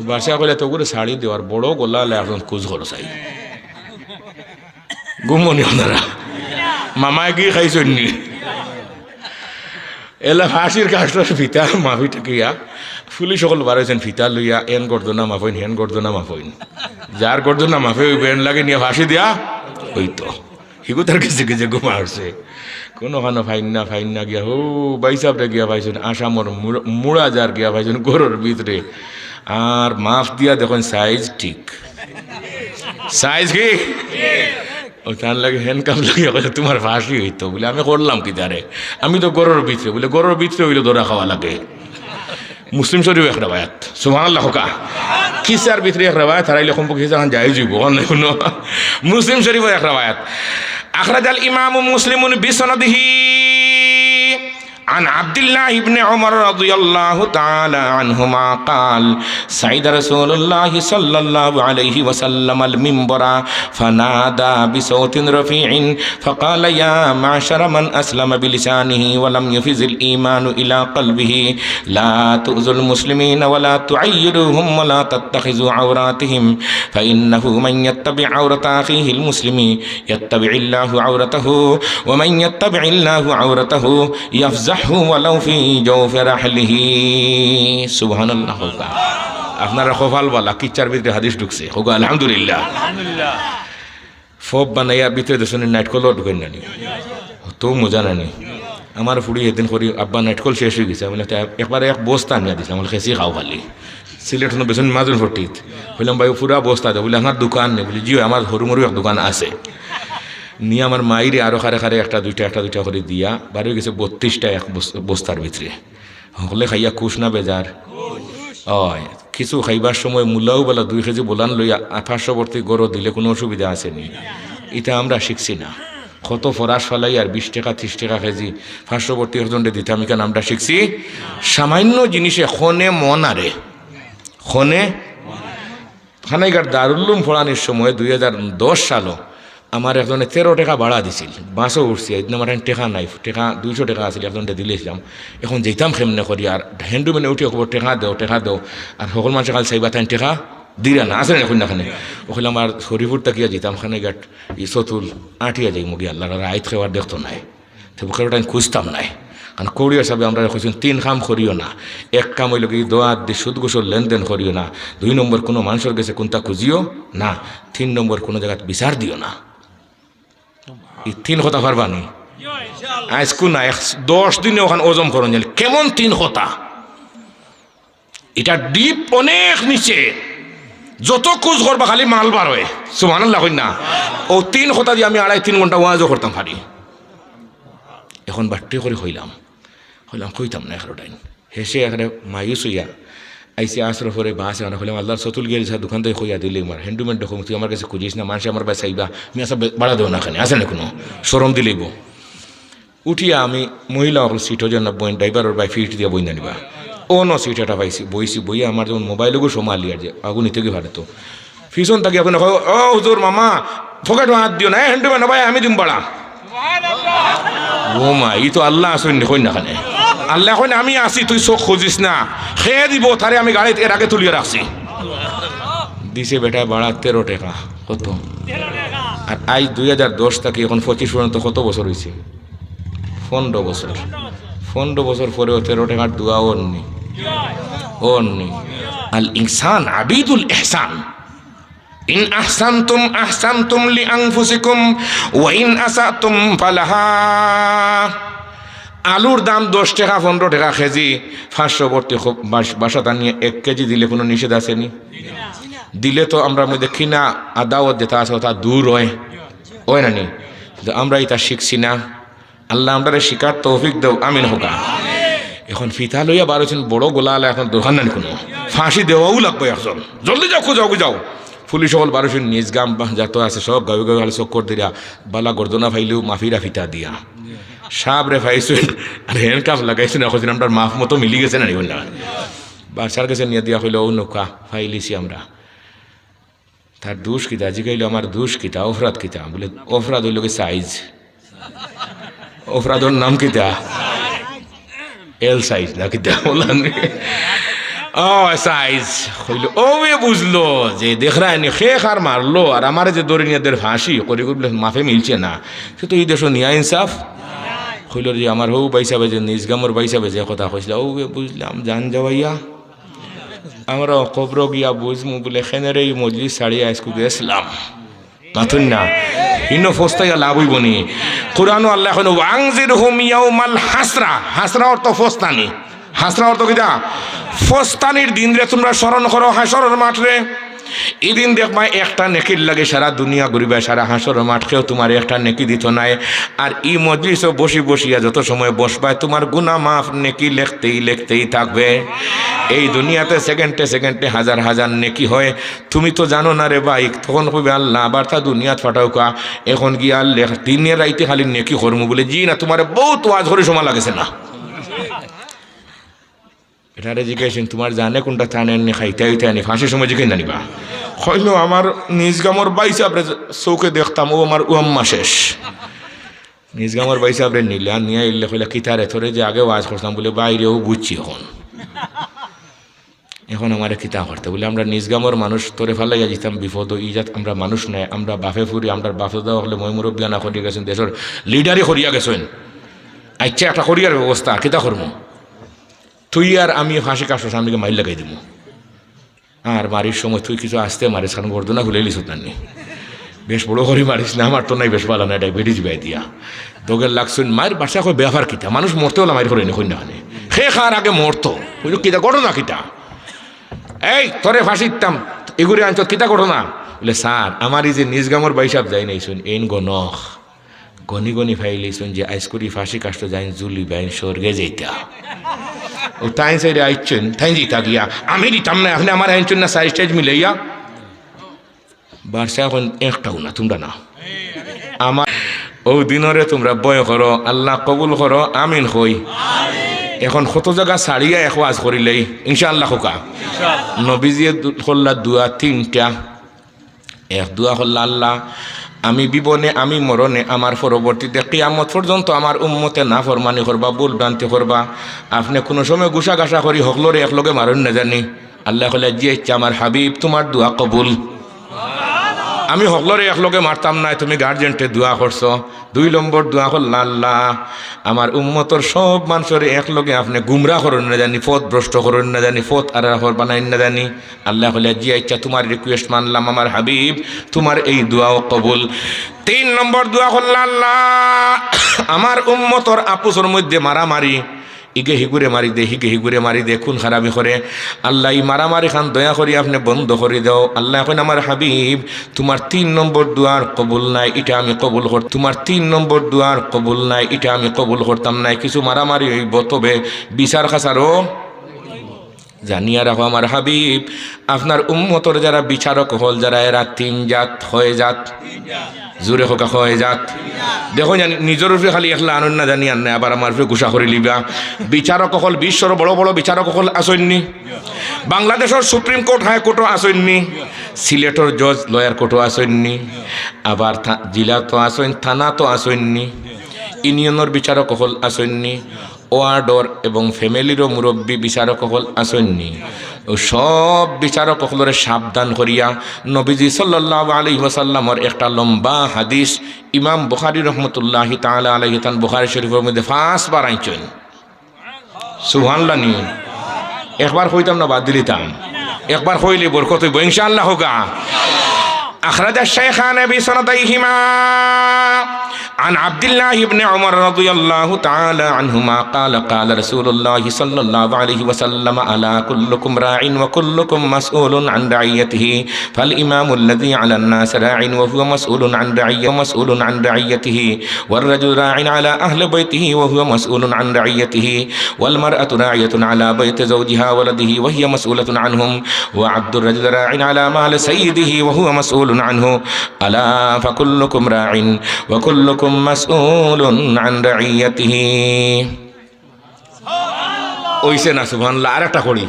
বাসা কইলে তো করে শাড়ি দেওয়ার বড় গোলা এখন কুচ করো চাই গুমনি ওনারা মামায় কি খাইছেন নি এলা ফাঁসির কাজটার ফিতা মাফি ঠাকিয়া পুলিশ সকল বাড়াইছেন ফিতা লইয়া এন গর্দনা মাফইন হেন গর্দনা মাফইন যার গর্দনা মাফে ওই বেন লাগে নিয়ে ফাঁসি দিয়া ওই তো হিগু তার কাছে গেছে ঘুমা আসছে কোনো খানো ফাইন না গিয়া হো বাইসাবটা গিয়া পাইছেন আসামর মুড়া যার গিয়া পাইছেন গরুর ভিতরে আর মাফ দিয়া দেখুন সাইজ ঠিক সাইজ কি ও তার লাগে হ্যান্ডকাপ লাগিয়ে বলে তোমার ফাঁসি হইতো বলে আমি করলাম কি তারে আমি তো গরুর ভিতরে বলে গরুর ভিতরে হইলে ধরা খাওয়া লাগে মুসলিম শরীফ এক রাবায়াত সুবহানাল্লাহ হোকা কিসার ভিতরে এক রাবায়াত হারাইলে কমপক্ষে হিসাব যাই যাইব কোনো মুসলিম শরীফ এক রাবায়াত আখরাজাল ইমাম মুসলিমুন বিসনাদিহি عن عبد الله بن عمر رضي الله تعالى عنهما قال صعد رسول الله صلى الله عليه وسلم المنبر فنادى بصوت رفيع فقال يا معشر من أسلم بلسانه ولم يفز الإيمان إلى قلبه لا تؤذوا المسلمين ولا تعيروهم ولا تتخذوا عوراتهم فإنه من يتبع عورة أخيه المسلم يتبع الله عورته ومن يتبع الله عورته يفزحه ولو في جوف رحله سبحان الله আপনারা খোফাল বলা কিচ্ছার ভিতরে হাদিস ঢুকছে হোক আলহামদুলিল্লাহ ফব বানাইয়া ভিতরে দেশের নাইট কল ঢুকেন নানি তো মজা নানি আমার ফুড়ি এদিন করি আব্বা নাইট কল শেষ হয়ে গেছে বলে একবারে এক বস্তা নিয়ে দিছে আমার খেসি খাও খালি সিলেট বেসন মাজুন ফটিত বললাম ভাই পুরা বস্তা দেয় বলে আমার দোকান নেই বলি জিও আমার হরু মরু এক দোকান আছে নিয়ে আমার মাইরে আরো খারে খারে একটা দুইটা করে দিয়া বাড়ি গেছে 32টা এক বস্তার ভিতরে হলে খাইয়া খুশ না বেজার হয় কিছু খাইবার সময় মূলাও বেলা 2 কেজি বোলান লইয়া পার্শ্ববর্তী গরু দিলে কোনো অসুবিধা আসেনি এটা আমরা শিখছি না কত ফরাস ফলাই আর 20 টাকা 30 টাকা কেজি পার্শ্ববর্তী একজনকে দিতাম এখানে আমরা শিখছি সামান্য জিনিসে খনে মন আরে খনে খানাইগার দারুল্লুম ফোড়ানির সময় 2010 সালও আমার একজনে 13 টাকা ভাড়া দিছিল বাসও উঠছি একদিন আমার টেকা নাই টেকা 200 টাকা আছিল একজনটা দিলেছিলাম এখন যেতাম কেমনে করি আর হ্যান্ডু মানে উঠে খবর টেকা দেও আর সকল মানুষ কাল চাইবা তাই টেকা দিরা না আসলে এখন নাখানে ওখানে আমার হরিপুর তাকিয়া যেতাম খানে গাট ইসতুল আটিয়া যাই মুগি আল্লাহ আইত খাবার দেখতো নাই তো বুকের খুঁজতাম নাই কারণ কৌড়ি হিসাবে আমরা কইছেন 3 কাম করিও না এক কাম হইল কি দোয়া দিয়ে সুদ গোসল লেনদেন করিও না 2 নম্বর কোনো মানুষের কাছে কোনটা খুঁজিও না 3 নম্বর কোনো জায়গায় বিচার দিও না এই 3 কথা পারবানি আজকু না 10 দিনে ওখানে ওজম করুন জানি কেমন 3 কথা এটা ডিপ অনেক নিচে যত কুজ করবা খালি মাল বার হয় সুবহানাল্লাহ কই না ও 3 কথা দিয়ে আমি 2.5-3 ঘন্টা ওয়াজও করতাম পারি এখন বাট্টি করে হইলাম কইতাম না এখানে হেসে এখানে মায়ুস হইয়া আইসি আসর পরে বাসে আনা হইলাম আল্লাহর সতুল গিয়ে দোকান থেকে হইয়া দিলে আমার হ্যান্ডুমেন্ট দেখো তুই আমার কাছে খুঁজিস না মানুষ আমার বাস চাইবা আমি আসা বাড়া দেবো না এখানে আসে না কোনো সরম দিলেইব উঠিয়া আমি মহিলা সিটও যেন বইন ড্রাইভারের বাই ফিট দিয়া বইন জানিবা ও ন সিট এটা পাইছি বইয়া আমার যেমন মোবাইলগো সোমালি আর যে আগুন নিতে গিয়ে ভাড়া তো ফিসন থাকি এখন ও হুজুর মামা ফোকাট হাত দিও না হ্যান্ডুমেন্ট ভাই আমি দিম বাড়া ও মা ই তো আল্লাহ আসেন কই না খানে আল্লাহ কই আমি আসি তুই চোখ খুঁজিস না খেয়ে দিব তারে আমি গাড়িতে এর আগে তুলিয়ে রাখছি দিছে বেটা ভাড়া 13 টাকা কত আর আজ 2010 থেকে এখন 25 পর্যন্ত কত বছর হয়েছে 15 বছর পরেও 13 টাকার দোয়া অন্নি আল ইনসান আবিদুল ইহসান ইন আহসানতুম লিআনফুসিকুম ওয়া ইন আসাতুম ফালাহা আলুর দাম 10 টাকা 15 টাকা কেজি পার্শ্ববর্তী বাসাটা নিয়ে 1 কেজি দিলে কোনো নিষেধ আসেনি দিলে তো আমরা দেখি না আদাওয়াত যেটা আছে ওটা দূর হয় না নি আমরা এটা শিখছি না আল্লাহ আমরা শিকার তৌফিক দাও আমিন হোক এখন ফিতা লইয়া বারোছেন বড় গোলালা এখন দোকান নেন কোনো ফাঁসি দেওয়াও লাগবে এখন জলদি যাও পুলিশ সকল বারোছেন নিজ গাম যত আছে সব গাঁয়ে গাঁয়ে চক্কর দিয়া বালা গর্দনা ফাইলেও মাফিরা ফিতা দিয়া সাপ রে ফাইছেন আর হ্যান্ডকাফ লাগাইছেন এখন আপনার মাফ মতো মিলি গেছে না না বাসার কাছে নিয়ে দিয়া হইলে ও নৌকা ফাইলিছি আমরা তার দোষ কিতা জিগাইল আমার দোষ কিতা অপরাধ কিতা বলে অপরাধ হইল সাইজ অপরাধর নাম কিতা এল সাইজ না কিতা বললাম ও সাইজ হইল ও বুঝলো যে দেখরায়নি খেয়ে খার মারলো আর আমার যে দরিনিয়াদের ফাঁসি করি বলে মাফে মিলছে না সে তো এই দেশ নিয়া ইনসাফ হইল যে আমার হৌ বাইসাবে যে নিজগামর বাইসাবে যে কথা কইছিল ও বুঝলাম জান যাওয়াইয়া আমরা কবর গিয়া বুঝমু বলে খেনের এই মজলিস ছাড়িয়া আজকে গেছিলাম মাথুন না ইনো ফস্তাইয়া লাভ হইব নি কোরআন আল্লাহ এখন ওয়াংজিরহুম ইয়াউমাল হাসরা অর্থ ফস্তানি হাসরা অর্থ কিটা ফস্তানির দিন রে তোমরা স্মরণ করো হাসরের মাঠ রে এই দিন দেখবা একটা নেকির লাগে সারা দুনিয়া ঘুরিবা সারা হাসরের মাঠকেও তোমার একটা নেকি দিত নাই আর ই মজলিসও বসিয়া যত সময় বসবায় তোমার গুনাহ মাফ নেকি লেখতেই থাকবে এই দুনিয়াতে সেকেন্ডে হাজার নেকি হয় তুমি তো জানো না রে ভাই তখন কইবে আল্লাহ আবার তা দুনিয়াত ফাটাও কা এখন গিয়া লেখ দিনে রাইতে খালি নেকি করমু বলে জি না তোমার বহুত ওয়াজ করে সময় লাগেছে না এটারে জিজ্ঞাসেন তোমার জানে কোনটা টানেননি খাইতে হইতে আনি ফাঁসির সময় জিজ্ঞেস জানিবা হইল আমার নিজ গামর বাইসে আপনি চৌকে দেখতাম ও আমার উম্মা শেষ নিজ গামর বাইসে আপনি নিলে আর নিয়ে এলে কইলা কিতারে থরে যে আগে ওয়াজ করতাম বলে বাইরেও বুঝছি এখন আমার কিতা করতে বলে আমরা নিজ গামর মানুষ তোরে ফালাইয়া যেতাম বিপদ ইজাত আমরা মানুষ নাই আমরা বাফে ফুরি আমরা বাফে দেওয়া হলে মই মুরব্বিয়া না করিয়া গেছেন দেশের লিডারই করিয়া গেছেন আচ্ছা একটা করিয়ার ব্যবস্থা কিতা করবো তুই আর আমি ফাঁসি কাটছো সামনে মাইল লাগাই দিব আর মারির সময় তুই কিছু আসতে মারিস কারণ গর্দনা খুলে লিস নানি বেশ বড় করে মারিস না আমার তো নাই বেশ ভালো না ডায়াবেটিস বাই দিয়া দোগের লাগছেন মায়ের বাসা কই ব্যবহার কিতা মানুষ মরতে হলে মায়ের করে নি কই না খে খার আগে মরতো ওই কিতা ঘটনা কিতা এই তোরে ফাঁসি দিতাম এগুলি আনছ কিতা ঘটনা বলে স্যার আমার এই যে নিজ গামর বাইসাব যাই নাইছুন এন গনখ গনি গনি ফাইলেছুন যে আইস করি ফাঁসি কাষ্ট যাইন জুলি বাইন স্বর্গে যেতা ও তাই সাইডে আইছেন তাই দিতা গিয়া আমি দিতাম না আপনি আমার আইনছুন না সাইজ টাইজ মিলাইয়া বার্ষা এখন একটাও না তোমরা না আমার ও দিনরে তোমরা বয় করো আল্লাহ কবুল করো আমিন হই এখন কত জায়গা ছাড়িয়া এক ওয়াজ করিলেই ইনশাআল্লাহ হোকা নবীজিয়ে করলা দুয়া তিনটা এক দুয়া করলা আল্লাহ আমি বিবনে আমি মরণে আমার পরবর্তীতে কিয়ামত পর্যন্ত আমার উম্মতে না ফরমানি করবা ভুল ভ্রান্তি করবা আপনি কোনো সময় গুসা গাসা করি হকলরে একলগে মারণ না জানি আল্লাহ কলে যে ইচ্ছা আমার হাবিব তোমার দোয়া কবুল আমি হকলরে একলগে মারতাম না তুমি গার্জেন্টে দোয়া করছো 2 নম্বর দোয়া করল আল্লাহ আমার উম্মতর সব মানুষের একলগে আপনি গুমরা করুন না জানি পথ ভ্রষ্ট করুন না জানি পথ আর বানাই না জানি আল্লাহ বলে যে ইচ্ছা তোমার রিকোয়েস্ট মানলাম আমার হাবিব তোমার এই দোয়াও কবুল 3 নম্বর দোয়া করল আল্লাহ আমার উম্মতর আপুসের মধ্যে মারামারি ইগে হিগুরে মারি দে হিগে হিগুরে মারি দে খুন খারাপি করে আল্লাহ এই মারামারি খান দয়া করি আপনি বন্ধ করে দাও আল্লাহ এখন আমার হাবিব তোমার 3 নম্বর দুয়ার কবুল নাই এটা আমি কবুল কর তোমার 3 নম্বর দুয়ার কবুল নাই এটা আমি কবুল করতাম না কিছু মারামারি হইব তবে বিচার খাসারও জানিয়া রাখো আমার হাবিব আপনার উম্মতর যারা বিচারক হল যারা এরা 3 জাত হয়ে যাত জোরে হোকা হয়ে যাত দেখো জানি নিজের উপরে খালি একলা আনন্দ না জানি আন্না আবার আমার উপরে গুসা করে লিবা বিচারক হল বিশ্বর বড় বড় বিচারক হল আসেননি বাংলাদেশের সুপ্রিম কোর্ট হাইকোর্টও আসেননি সিলেটর জজ লয়ার কোর্টও আসেননি আবার জেলা তো আসেন থানা তো আসেননি ইউনিয়নের বিচারক হল আসেননি ওয়ার্ডর এবং ফ্যামিলিরও মুরব্বী বিচারক হল আসেননি ও সব বিচারক হলরে সাবধান করিয়া নবীজি সাল্লাল্লাহু আলাইহি ওয়াসাল্লামের একটা লম্বা হাদিস ইমাম বুখারী রহমতুল্লাহি তাআলা আলাইহি তান বুখারী শরীফের মধ্যে 5 বার আনছেন সুবহানাল্লাহ নি একবার কইতাম না বাদ দিলিতাম একবার কইলে বরকত হইব ইনশাআল্লাহ হোগা أخرج الشيخان بسنديهما عن عبد الله بن عمر رضي الله تعالى عنهما قال قال رسول الله صلى الله عليه وسلم ألا كلكم راع وكلكم مسؤول عن رعيته فالإمام الذي على الناس راع وهو مسؤول عن رعيته والرجل راع على أهل بيته وهو مسؤول عن رعيته والمرأة راعية على بيت زوجها ولده وهي مسؤولة عنهم وعبد الرجل راع على مال سيده وهو مسؤول عنه ألا فكلكم راع وكلكم مسؤول عن رعيته ওইসে না সুবহানাল্লাহ আরেকটা করি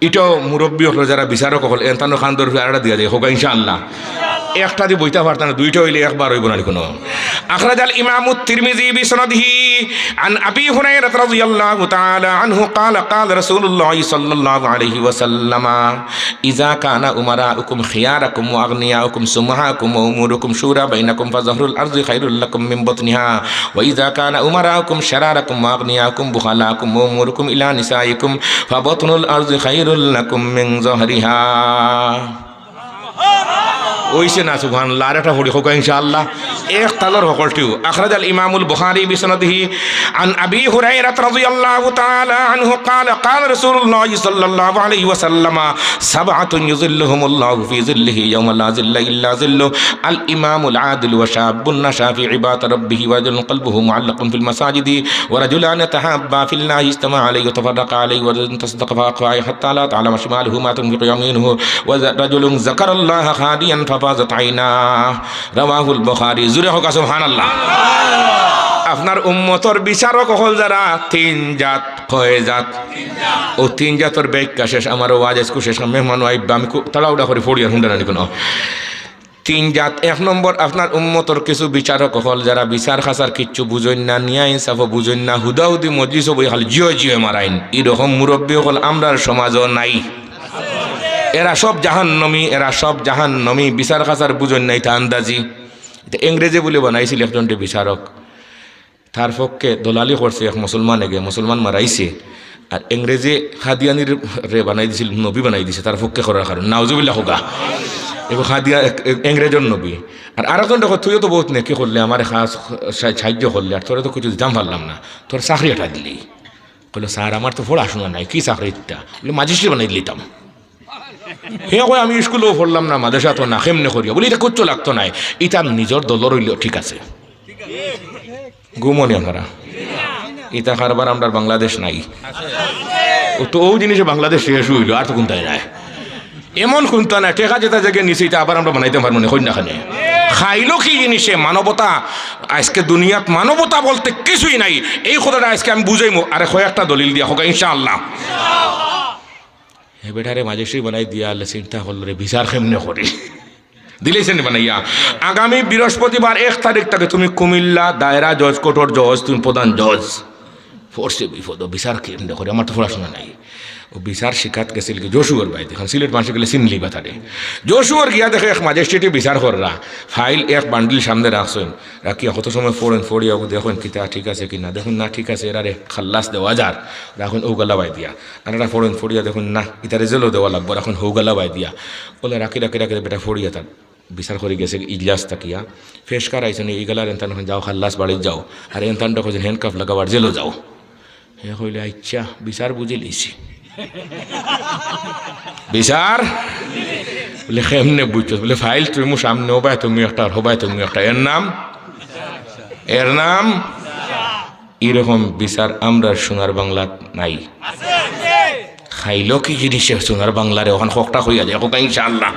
এটাও মুরব্বী হল যারা বিচারক হল এনতানো খান দরফি আরেকটা দিয়া যায় হোক ইনশাআল্লাহ একটা দিয়ে বইতে পারতাম না দুইটা হইলে একবার হইব না কোনো আখরাজাল ইমামু তিরমিজি বিসনাদিহি আন আবি হুরায়রা রাদিয়াল্লাহু তাআলা আনহু قال قال رسول الله صلى الله عليه وسلم اذا كان امراؤكم خياركم واغنياؤكم سمحاءكم واموركم شورى بينكم فظهر الارض خير لكم من بطنها واذا كان امراؤكم شراركم واغنياؤكم بخلاءكم واموركم الى نسائكم فبطن الارض خير لكم من ظهرها ওইসে না সুবহানাল্লাহ আরেকটা পড়ি হোক ইনশাআল্লাহ এক তালার হকলটিও আখরাজাল ইমামুল বুখারী বিসনাদিহি আন আবি হুরায়রা রাদিয়াল্লাহু তাআলা আনহু قال قال رسول الله صلى الله عليه وسلم سبعة يظلهم الله في ظله يوم لا ظل الا ظله الامام العادل وشاب نشا في عبادة ربه ورجل قلبه معلق في المساجد ورجلان تحابا في الله اجتمعا عليه وتفرقا عليه ورجل تصدق فاقوى حتى لا تعلم شماله ما تنفق يمينه ورجل ذكر الله خاليا ففازت عيناه رواه البخاري زوره হোক সুবহানাল্লাহ আপনার উম্মতর বিচারক হল যারা তিন জাত কয় জাত ও তিন জাতর ব্যাখ্যা শেষ আমার ওয়াজ আজকে শেষ মেহমান আইবা আমি তাড়াউড়া করে ফড়ি আর হুন্ডা নানি কোনো তিন জাত। এক নম্বর আপনার উম্মতর কিছু বিচারক হল যারা বিচার খাসার কিচ্ছু বুঝেন না, নিয়া ইনসাফও বুঝেন না, হুদাহুদি মজলিস বই খালি জিও জিও মারাইন, এরকম মুরব্বী হল আমরার সমাজও নাই। এরা সব জাহান্নমী, এরা সব জাহান্নমী, বিচার খাসার বুঝেন নাই তা আন্দাজি। এটা ইংরেজি বলে বানাইছিল একজনটি বিচারক, তার পক্ষে দলালি করছে এক মুসলমান এগে, মুসলমান মারাইছে আর ইংরেজি খাদিয়ানির রে বানাই দিছিল, নবী বানাই দিছে তার পক্ষে করার কারণ নাউজুবিল্লাহ হোগা এবার খাদিয়া ইংরেজের নবী। আর আরেকজন দেখো তুইও তো বহুত নেকি করলে আমার খাস সাহায্য করলে, আর তোরা তো কিছু দিতাম পারলাম না, তোর চাকরি এটা দিলি। বললো স্যার আমার তো পড়াশোনা নাই, কি চাকরিটা? বলে ম্যাজিস্ট্রেট বানাই দিতাম। হ্যাঁ কই আমি স্কুলেও পড়লাম না, মাদ্রাসা তো না, কেমনে করিয়া? বলি এটা করতে লাগতো নাই, এটা নিজের দলর হইল ঠিক আছে। ঘুমনি আমরা ইতা কারবার আমরা বাংলাদেশ নাই, তো ও জিনিসে বাংলাদেশ শেষ হইল, আর তো কোনটাই নাই, এমন কোনটা না টেকা যেটা জায়গায় নিচে এটা আবার আমরা বানাইতে পারবো না। কন্যাখানে খাইলো কি জিনিসে মানবতা, আজকে দুনিয়াত মানবতা বলতে কিছুই নাই, এই কথাটা আজকে আমি বুঝাইমো। আরে কয়েকটা দলিল দিয়া হোক ইনশাআল্লাহ। হে বেটারে ম্যাজিস্ট্রেট বানাই দিয়া আল্লাহ চিন্তা করলো রে বিচার কেমনে করি, দিলেছেন বানাইয়া। আগামী বৃহস্পতিবার 1 তারিখ থেকে তুমি কুমিল্লা দায়রা জজ কোর্টের জজ, তুমি প্রধান জজ, ফোর্সে বিপদ বিচার কেমনে করে? আমার তো পড়াশোনা নাই। ও বিচার শিকাত গেছিল কি জোশুয়ার বাইতে, এখন সিলেট মানুষ গেলে চিনলি বাতারে জোশুয়ার গিয়া দেখে এক ম্যাজিস্ট্রেটে বিচার কররা, ফাইল এক বান্ডিল সামনে রাখছেন, রাখিয়া কত সময় ফোরেন ফড়িয়া দেখুন কিতা ঠিক আছে কি না, দেখুন না ঠিক আছে, এরারে খাল্লাস দেওয়া যার, রাখুন ও গালা বাই দিয়া, আর এরা ফোরেন ফড়িয়া দেখুন না ইতারে জেলও দেওয়া লাগবো, এখন হৌ গালা বাই দিয়া বলে রাখি রাখি রাখি বেটা ফড়িয়া তার বিচার করে গেছে ইজলাস তাকিয়া ফেসকার আইসেন এই গেলার এনতান যাও খাল্লাস বাড়ির যাও, আর এনতানটা খুঁজেন হ্যান্ডকাফ লাগাবার জেলও যাও। হে কইলে আচ্ছা বিচার বুঝে লিছি, বিচার বলে কেমনে বুঝছো? বলে ফাইল তুমি সামনে হবাই তুমি একটা, আর হবাই তুমি একটা, এর নাম এরকম বিচার আমরা সোনার বাংলা নাই। খাইলো কি জিনিসে সোনার বাংলারে ওখান হকটা হইয়া যায় হোক ইনশাআল্লাহ।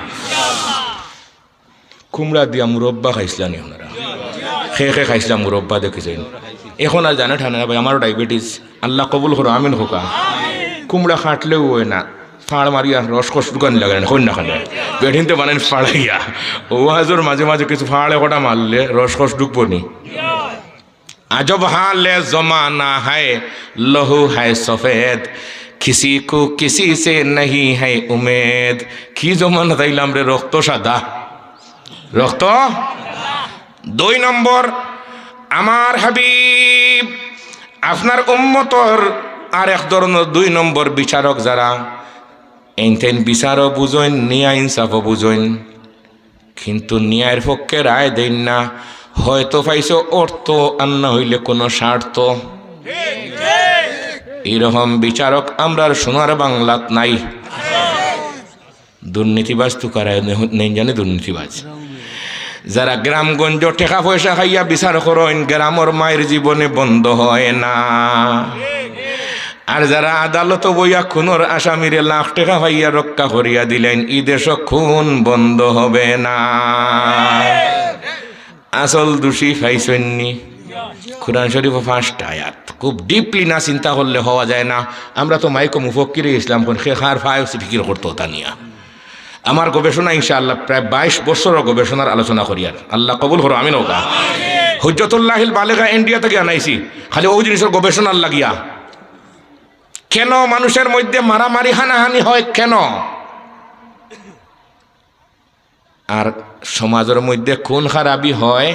কুমড়া দিয়া মুরব্বা খাইছিলাম আপনারা, খেয়ে খাইছিলাম মুরব্বা দেখেছেন, এখন আর জানে ঠানে না ভাই, আমারও ডায়াবেটিস, আল্লাহ কবুল করো আমিন হোকা। কুমড়া খাটলেও হয় না, ফাড় মারিয়া রসকস দোকান লাগে না, কন্যা খানে বেঠিনতে বানেন ফাড়াইয়া, ও হাজর মাঝে মাঝে কিছু ফাড়ে কটা মারলে রসকস ঢুকবো নি। আজব হালে জমানা হায় লহু হায় সফেদ, কিসি কো কিসি সে नहीं है उम्मीद। কি জমানা তাইলাম রে, রক্ত সাদা, রক্ত। 2 নম্বর আমার হাবিব আপনার উম্মতর আর এক ধরনের 2 নম্বর বিচারক যারা এনতেন বিচারও বুঝেন, নিয়া ইনসাফও বুঝেন, কিন্তু ন্যায়ের পক্ষে রায় দেন না, হয়তো পাইছো অর্থ আর না হইলে কোনো স্বার্থ। এরকম বিচারক আমরা সোনার বাংলাত নাই। দুর্নীতিবাজ তো কারায় নেই জানে, দুর্নীতিবাজ যারা গ্রামগঞ্জ টাকা পয়সা খাইয়া বিচার করেন, গ্রামের মায়ের জীবনে বন্ধ হয় না। আর যারা আদালত বইয়া খুনের আসামিরে লাখ টাকা পাইয়া রক্ষা করিয়া দিলেন, ই দেশ খুন বন্ধ হবে না। আসল দোষী পাইছেননি কুরআন শরীফ 5 আয়াত, খুব ডিপলি না চিন্তা করলে হওয়া যায় না। আমরা তো মাইকো মুফক্কিরে ইসলাম কোন খেখার ফায়স ফিকির করতো তা নিয়া। আমার গবেষণা ইনশাআল্লাহ প্রায় 22 বছরের গবেষণার আলোচনা করি, আর আল্লাহ কবুল করো আমিন হোক। হুজ্জাতুল্লাহিল বালেগা ইন্ডিয়া থেকে আনাইছি, খালি ওই জিনিসের গবেষণার লাগিয়া। কেন মানুষের মধ্যে মারামারি হানাহানি হয় কেন, আর সমাজের মধ্যে খুন খারাপি হয়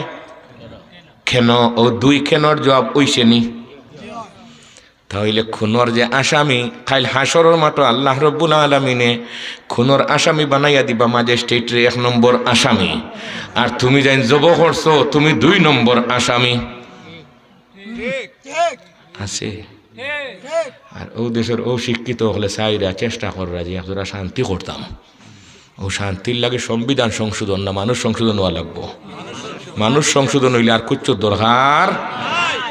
কেন? ও 2 কেনর জবাব ওইসেনি। তাহলে খুনর যে আসামি, কাল হাসরের মাঠে আল্লাহ রব্বুল আলামিনে খুনর আসামি বানাইয়া দিবা ম্যাজিস্ট্রেটরে 1 নম্বর আসামি, আর তুমি যাই জব করছো তুমি 2 নম্বর আসামি। আছে আর ও দেশের ও শিক্ষিত হলে চাইরা চেষ্টা কররা যে আমরা শান্তি করতাম। ও শান্তির লাগে সংবিধান সংশোধন না, মানুষ সংশোধন হওয়া লাগবো। মানুষ সংশোধন হইলে আর কিচ্ছু দরকার।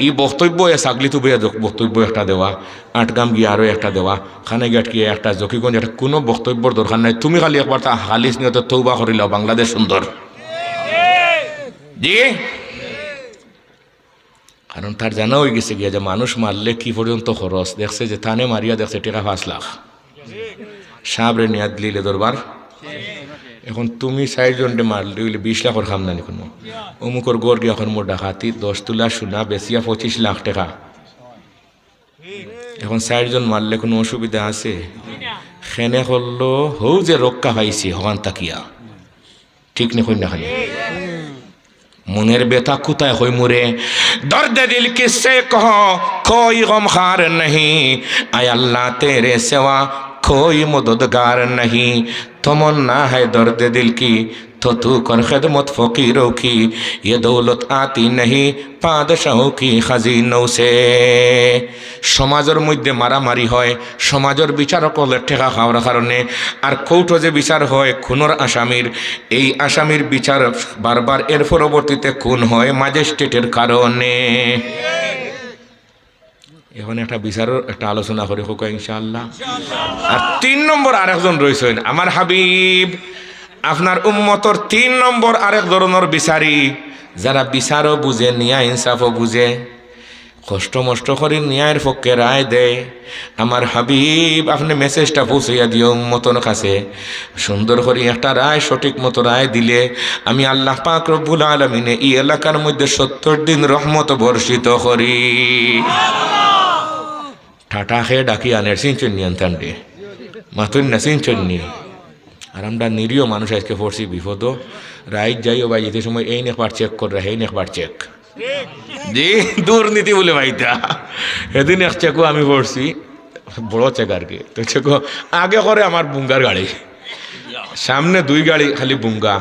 ই বক্তব্য ছাগলি তো বক্তব্য একটা দেওয়া, আটগাম গিয়ে আরও একটা দেওয়া, খানে গেট গিয়ে একটা, জকিগঞ্জ একটা, কোনো বক্তব্যর দরকার নাই। তুমি খালি একবার তা হালিস নিয়ত তৌবা করিলাও, বাংলাদেশ সুন্দর। জি কারণ তার জানা হয়ে গেছে গিয়া যে মানুষ মারলে কি পর্যন্ত খরচ, দেখছে যে থানে মারিয়া দেখছে টাকা 5 লাখ, সাবরে নিয়াদ লিলে দরবার। এখন তুমি 60 জনটে মারলে 20 লাখের খামদানি কোনো অমুকর গড় গিয়া এখন মোর ডাকাতি 10 তোলা সোনা বেচিয়া 25 লাখ টাকা। এখন 60 জন মারলে কোনো অসুবিধা আছে? খেনে করলো হৌ যে রক্ষা পাইছে হওয়ান তাকিয়া, ঠিক নে কই না খালি মনের ব্যথা কোথায় হই মুরে। দর্দ দিল কিসে কहो कोई गमखार नहीं, आय अल्लाह तेरे सिवा कोई मददगार नहीं। तमन्ना है दर्द दिल की तो तू कर खिदमत फकीरों की, ये दौलत आती नहीं बादशाहों की खजीनों से। সমাজের মধ্যে মারামারি হয়, সমাজের বিচারক হলে ঠেকা খাওয়ার কারণে, আর কৌটো যে বিচার হয় খুনের আসামির, এই আসামির বিচার বারবার এর পরবর্তীতে খুন হয় ম্যাজিস্ট্রেটের কারণে। এখন একটা বিচারের একটা আলোচনা করে হোক ইনশাআল্লাহ। আর 3 নম্বর আরেকজন রয়েছেন আমার হাবিব আপনার উম্মতর 3 নম্বর আরেক ধরনের বিচারী, যারা বিচারও বুঝে, ন্যায় ইনসাফও বুঝে, কষ্ট মষ্ট করে ন্যায়ের পক্ষে রায় দেয়। আমার হাবিব আপনি মেসেজটা পৌঁছাইয়া দিও উম্মতর কাছে, সুন্দর করে একটা রায় সঠিক মতো রায় দিলে আমি আল্লাহ পাক রব্বুল আলামিনে এই এলাকার মধ্যে 70 দিন রহমত বর্ষিত করি। ঠাটা খেয়ে ডাকি আনের সিনচন্নি আনতান্ডে মাতুন না সিনচন্নি। আর আমরা নিরীহ মানুষ আজকে পড়ছি বিপদ, রাইট যাইও ভাই যেতে সময় এই নেকবার চেক করে রাখে, এই নেকবার চেক জি দুর্নীতি বলে ভাইটা। সেদিন এক চেকও আমি পড়ছি বড় চেক আর কি, তো চেকো আগে করে আমার বুঙ্গার গাড়ি, সামনে 2 গাড়ি খালি বুঙ্গা,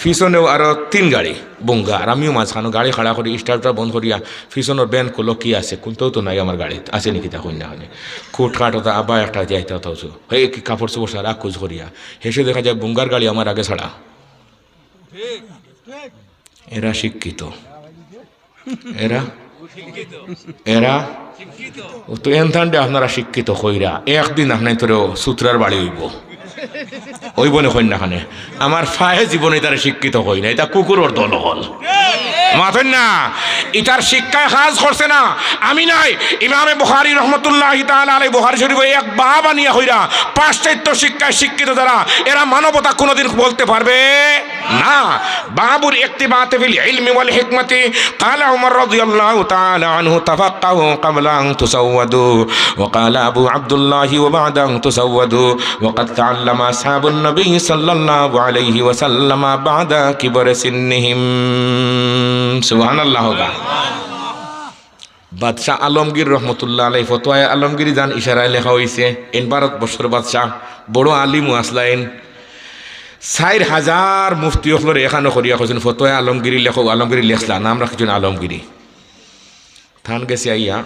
পিছনেও আরো 3 গাড়ি বুঙ্গা, আর আমিও মাঝখানো গাড়ি খাড়া করি স্টার্টটা বন্ধ করিয়া পিছনের ব্যান করলো কি আছে কোনটাও তো নাই আমার গাড়ি আছে নাকি তা কই না হয় খুট খাট হতো আবার একটা যাইতে হতো হে কি কাপড় চোপড় সারা খোঁজ করিয়া হেসে দেখা যায় বুঙ্গার গাড়ি আমার আগে ছাড়া। এরা শিক্ষিত, এরা এরা ও তো এনথান্ডে আপনারা শিক্ষিত কইরা একদিন আপনার তোর সূত্রার বাড়ি হইব না কই না খানে আমার ফায়ে জীবনে তারা শিক্ষিত হই না, এটা কুকুরের দল হল মাথেন না, ইটার শিক্ষায় কাজ করছে না আমি নাই। ইমামে বুখারী রহমতুল্লাহি তাআলা আলাইহি বুখারী শরীফে এক বাবা নিয়া হইরা পাশ্চাত্য শিক্ষায় শিক্ষিত যারা, এরা মানবতা কোনোদিন বলতে পারবে না। বাবুর ইক্তিবাতে ফিল ইলমি ওয়াল হিকমতি ক্বালা উমর রাদিয়াল্লাহু তাআলা আনহু তাফাক্কাহু ক্বাবলা আন তুসাওয়াদু ওয়া ক্বালা আবু আব্দুল্লাহ ওয়া বা'দা আন তুসাওয়াদু ওয়া ক্বাদ তাআল্লামা আসহাবুন নবী সাল্লাল্লাহু আলাইহি ওয়া সাল্লাম বা'দা কিবার সিন্নিহিম। সুবহানাল্লাহ। বাদশাহ আলমগীর রহমতুল্লাহ আলাইহি ফতোয়া আলমগীরি জান ইশারায় লেখা হয়েছে, এন ভারতবর্ষের বাদশাহ বড় আলিম আসলাইন 4000 মুফতি হলরে এখানে করিয়া কইছেন ফতোয়া আলমগীরি লেখো, আলমগীরি লেখলা নাম রাখিছেন আলমগীরি। থান গেছে আইয়া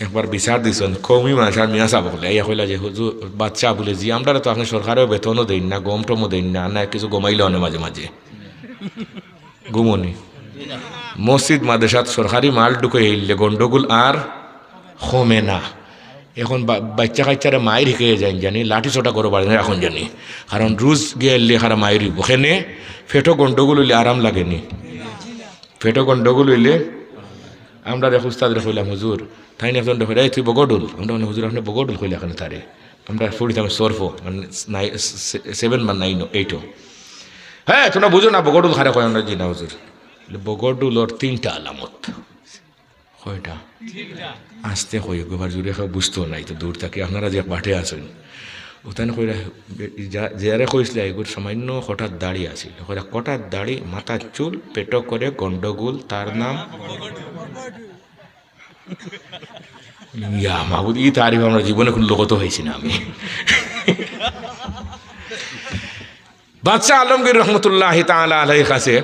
একবার বিচার দিছেন কৌমি মানুষের মিয়া সাহেব বলে আইয়া কইলা যে হুজুর বাদশাহ বলে জি আমরা তো আপনি সরকারেও বেতনও দেন না, গম টমও দেন না, না কিছু গমাইলেও না মাঝে মাঝে ঘুমনি মসজিদ মাদ্রাসাত সরকারি মাল ঢুকে হইলে গন্ডগোল আর কমে না। এখন বাচ্চা কাচ্চারা মায়ের শিখে যান জানি লাঠি ছোটা করে পারে না এখন জানি, কারণ রোজ গিয়ে এলে খারা মায়ের ওখানে ফেটো গন্ডগোল হইলে আরাম লাগেনি, ফেটো গন্ডগোল হইলে আমরা দেখো উস্তাদ কইলাম হুজুর তাই একজন দেখো রে তুই বগডুল, আমরা হুজুর আপনি বগডুল কইলে এখন তারে আমরা পড়িতাম সরফো 7 বা 9 8। হ্যাঁ তোমরা বুঝো না বগডুল খারে কয় আমরা জি না হুজুর। বগডুলোর 3টা আলামত, কয়টা আসতে কই গোবার জুড়ে বুঝতেও নাই তো দূর থেকে আপনারা যে মাঠে আছেন ওখানে কইরা যারে কইসলে এগুর সামান্য হঠাৎ দাড়ি আছিল, হঠাৎ দাড়ি মাথার চুল পেটো করে গন্ডগোল তার নাম ইয়া মাহবুদ। ই তারিফ আমরা জীবনে কোনো লোকত হয়েছি না আমি। বাদশাহ আলমগীর রহমতুল্লাহি তাআলা আলাইহির কাছে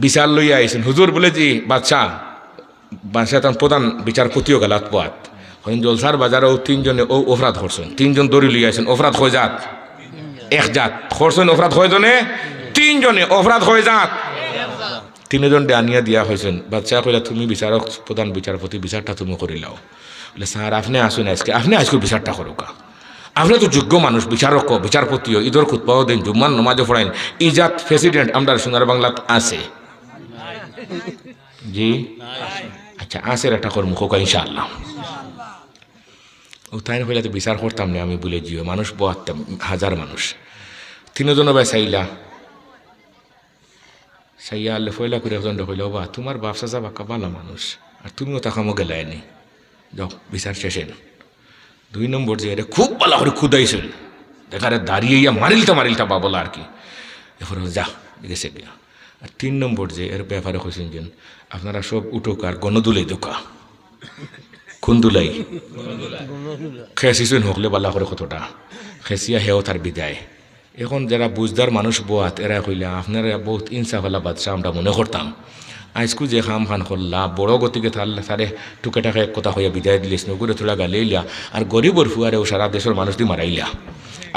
বিচার লইয়া আইছেন। হুজুর বলে জি বাদশাহ তার প্রধান বিচারপতিও গালাত পাত হইন জলসার বাজারেও 3 জনে ও অপরাধ করছেন, 3 জন দড়ি লইয়া আইছেন। অপরাধ হয়ে যাত এক জাত করছেন, অপরাধ হয়ে জনে 3 জনে অপরাধ হয়ে যাত 3 জন আনিয়া দিয়া হয়েছেন। বাদশাহ কইলা তুমি বিচারক প্রধান বিচারপতি বিচারটা তুমি করিলাও। বলে স্যার আপনি আসুন আজকে, আপনি আজকে বিচারটা করুকা, আপনি তো যোগ্য মানুষ বিচারক বিচারপতিও ঈদর খুতবাও দেন জুম্মার নমাজও পড়াইন, ইজাত প্রেসিডেন্ট আমরা সোনার বাংলাত আছে জি। আচ্ছা আসের একটা কর্ম হোক ইনশাআল্লাহ। ও তাই হইলে তো বিচার করতাম না আমি বলে জিও মানুষ বহাত্তাম হাজার মানুষ তিনজন ভাই চাইলা সাইয়া আল্লে ফয়লা করে একজন হইল বা তোমার ব্যবসা যাবা কাবালা মানুষ আর তুমিও তাকামো গেলাই নি যাও বিচার শেষে। 2 নম্বর যে এটা খুব ভালো করে খুদাইছিল দেখারে দাঁড়িয়ে মারিলটা বা বলা আর কি এরপরে যা গেছে গিয়া। আর 3 নম্বর যে এর ব্যাপারে হয়েছেন যে আপনারা সব উঠোক আর গণদুলাই দোকা কোন দুলাই খেসিছেন হকলে বালা করে কতটা খেসিয়া হেও তার বিদায়। এখন যারা বুঝদার মানুষ বোয়াত এরা কইলা আপনারা বহুত ইনসাফালা বাদশাহ আমরা মনে করতাম আজকু যে খাম খান করলা বড় গতিকে তারে টুকে টাকা এক কথা হইয়া বিদায় দিলিস নগুরে থোড়া গালিলা আর গরিবর ফুয়ারেও সারা দেশের মানুষ দি মারাইলা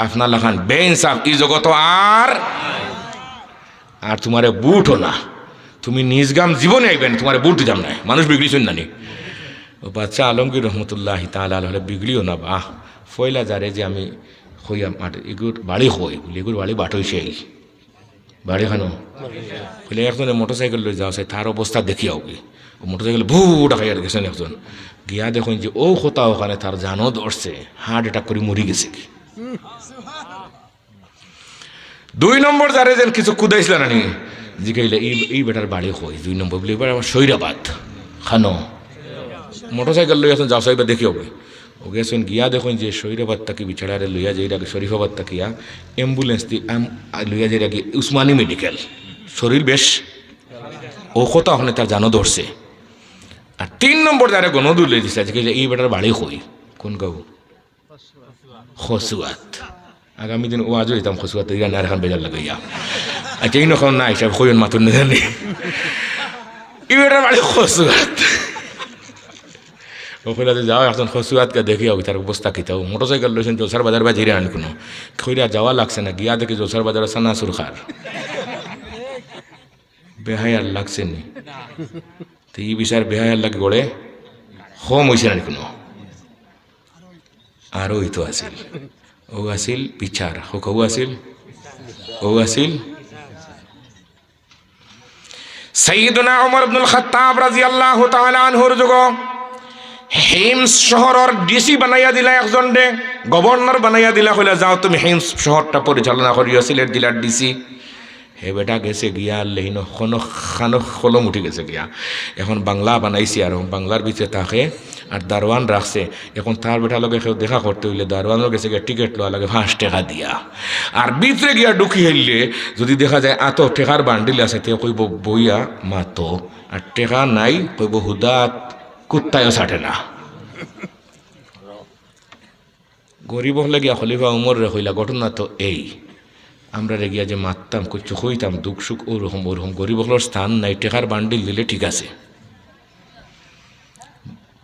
আপনার লাখান বে ইনসাফ ই জগত আর তোমারে বুটও না তুমি নিজগাম জীবনে আইবেন তোমার বুট যাম নাই মানুষ বিগড়িছেন নানি ও বাচ্চা আলমগীর রহমতুল্লাহ তাআলা হলে বিগড়িও না বা ফয়লা যারে যে আমি হইয়া এগুর বাড়ি হই বলে এগুর বাড়ি বাটইছে বাড়ি খানো বলে একজনে মোটরসাইকেল লই যাও তার অবস্থা দেখি আওগে ও মোটরসাইকেল ভু ডাকাইয়া গেছেন একজন গিয়া দেখুন যে ও কোথা ওখানে তার জানো ধরছে হার্ট অ্যাটাক করে মরি গেছে কি। 2 নম্বর যারে যেন কিছু কুদাইছিল না নি জিগাইলে এই বেটার বাড়ি হই 2 নম্বর বলে এবার আমার সৈরাবাদ খানো মোটরসাইকেল লই আসেন যাও সাইবা দেখি হবে ও গেছেন গিয়া দেখুন যে সৈরাবাদ তাকে বিছাড়ারে লইয়া যাই রাখি শরীফাবাদ তাকিয়া অ্যাম্বুলেন্স দি লইয়া যাই রাখি উসমানী মেডিকেল শরীর বেশ ও কোথা ওখানে তার জানো ধরছে। আর 3 নম্বর যারা গণদুল লই দিছে আজকে এই বেটার বাড়ি হই কোন গাঁও খসুয়াত আগামী দিন ও আজও যেতাম খসুয়াত না এখন বেজার লাগাইয়া আচ্ছা এই নখন না হিসাব হইন মাতুন না জানি এই বেটার বাড়ি খসুয়াত ওখানে যাওয়া এখন খসুয়াতকে দেখি হোক তার অবস্থা কিতাও মোটরসাইকেল লইছেন জলসার বাজার বা জিরে আনি কোনো খৈরা যাওয়া লাগছে না গিয়া দেখি জলসার বাজারে সানাসুর খার বেহায়ার লাগছে নি তো এই বিচার বেহায়ার লাগে গড়ে হম হয়েছে না কোনো আরও তো আসিল ও আসিল বিচার হোক ও আসিল সাইয়্যিদুনা ওমর ইবনুল খাত্তাব রাদিয়াল্লাহু তাআলা আনহুর যুগ হিমস শহরের ডিসি বানাইয়া দিলা একজন রে গভর্নর বানাইয়া দিলা কইলা যাও তুমি হিমস শহরটা পরিচালনা করিও সিলেট জেলার ডিসি হে বেটা গেছে গিয়া লেহিন খানো কলম উঠে গেছে গিয়া এখন বাংলা বানাইছি আর বাংলার ভিতরে থাকে আর দারোয়ান রাখছে এখন তার বেটা লগে কেউ দেখা করতে হইলে দারোয়ানও গেছে গিয়া টিকিট লওয়া লাগে 5 টাকা দিয়া আর ভিতরে গিয়া ঢুকি হইলে যদি দেখা যায় আতো টেকার বান্ডিল আছে তে কইব বইয়া মাতো আর টেকা নাই কইব হুদাত কুত্তায়ও ছাটে না। গরিব হলে গিয়া খলিফা উমর রে হইলা ঘটনা তো এই আমরা রে গিয়া যে মারতাম কিছু হইতাম দুঃখ সুখ ওরকম গরিব হলোর স্থান নাই টেকার বান্ডিল দিলে ঠিক আছে।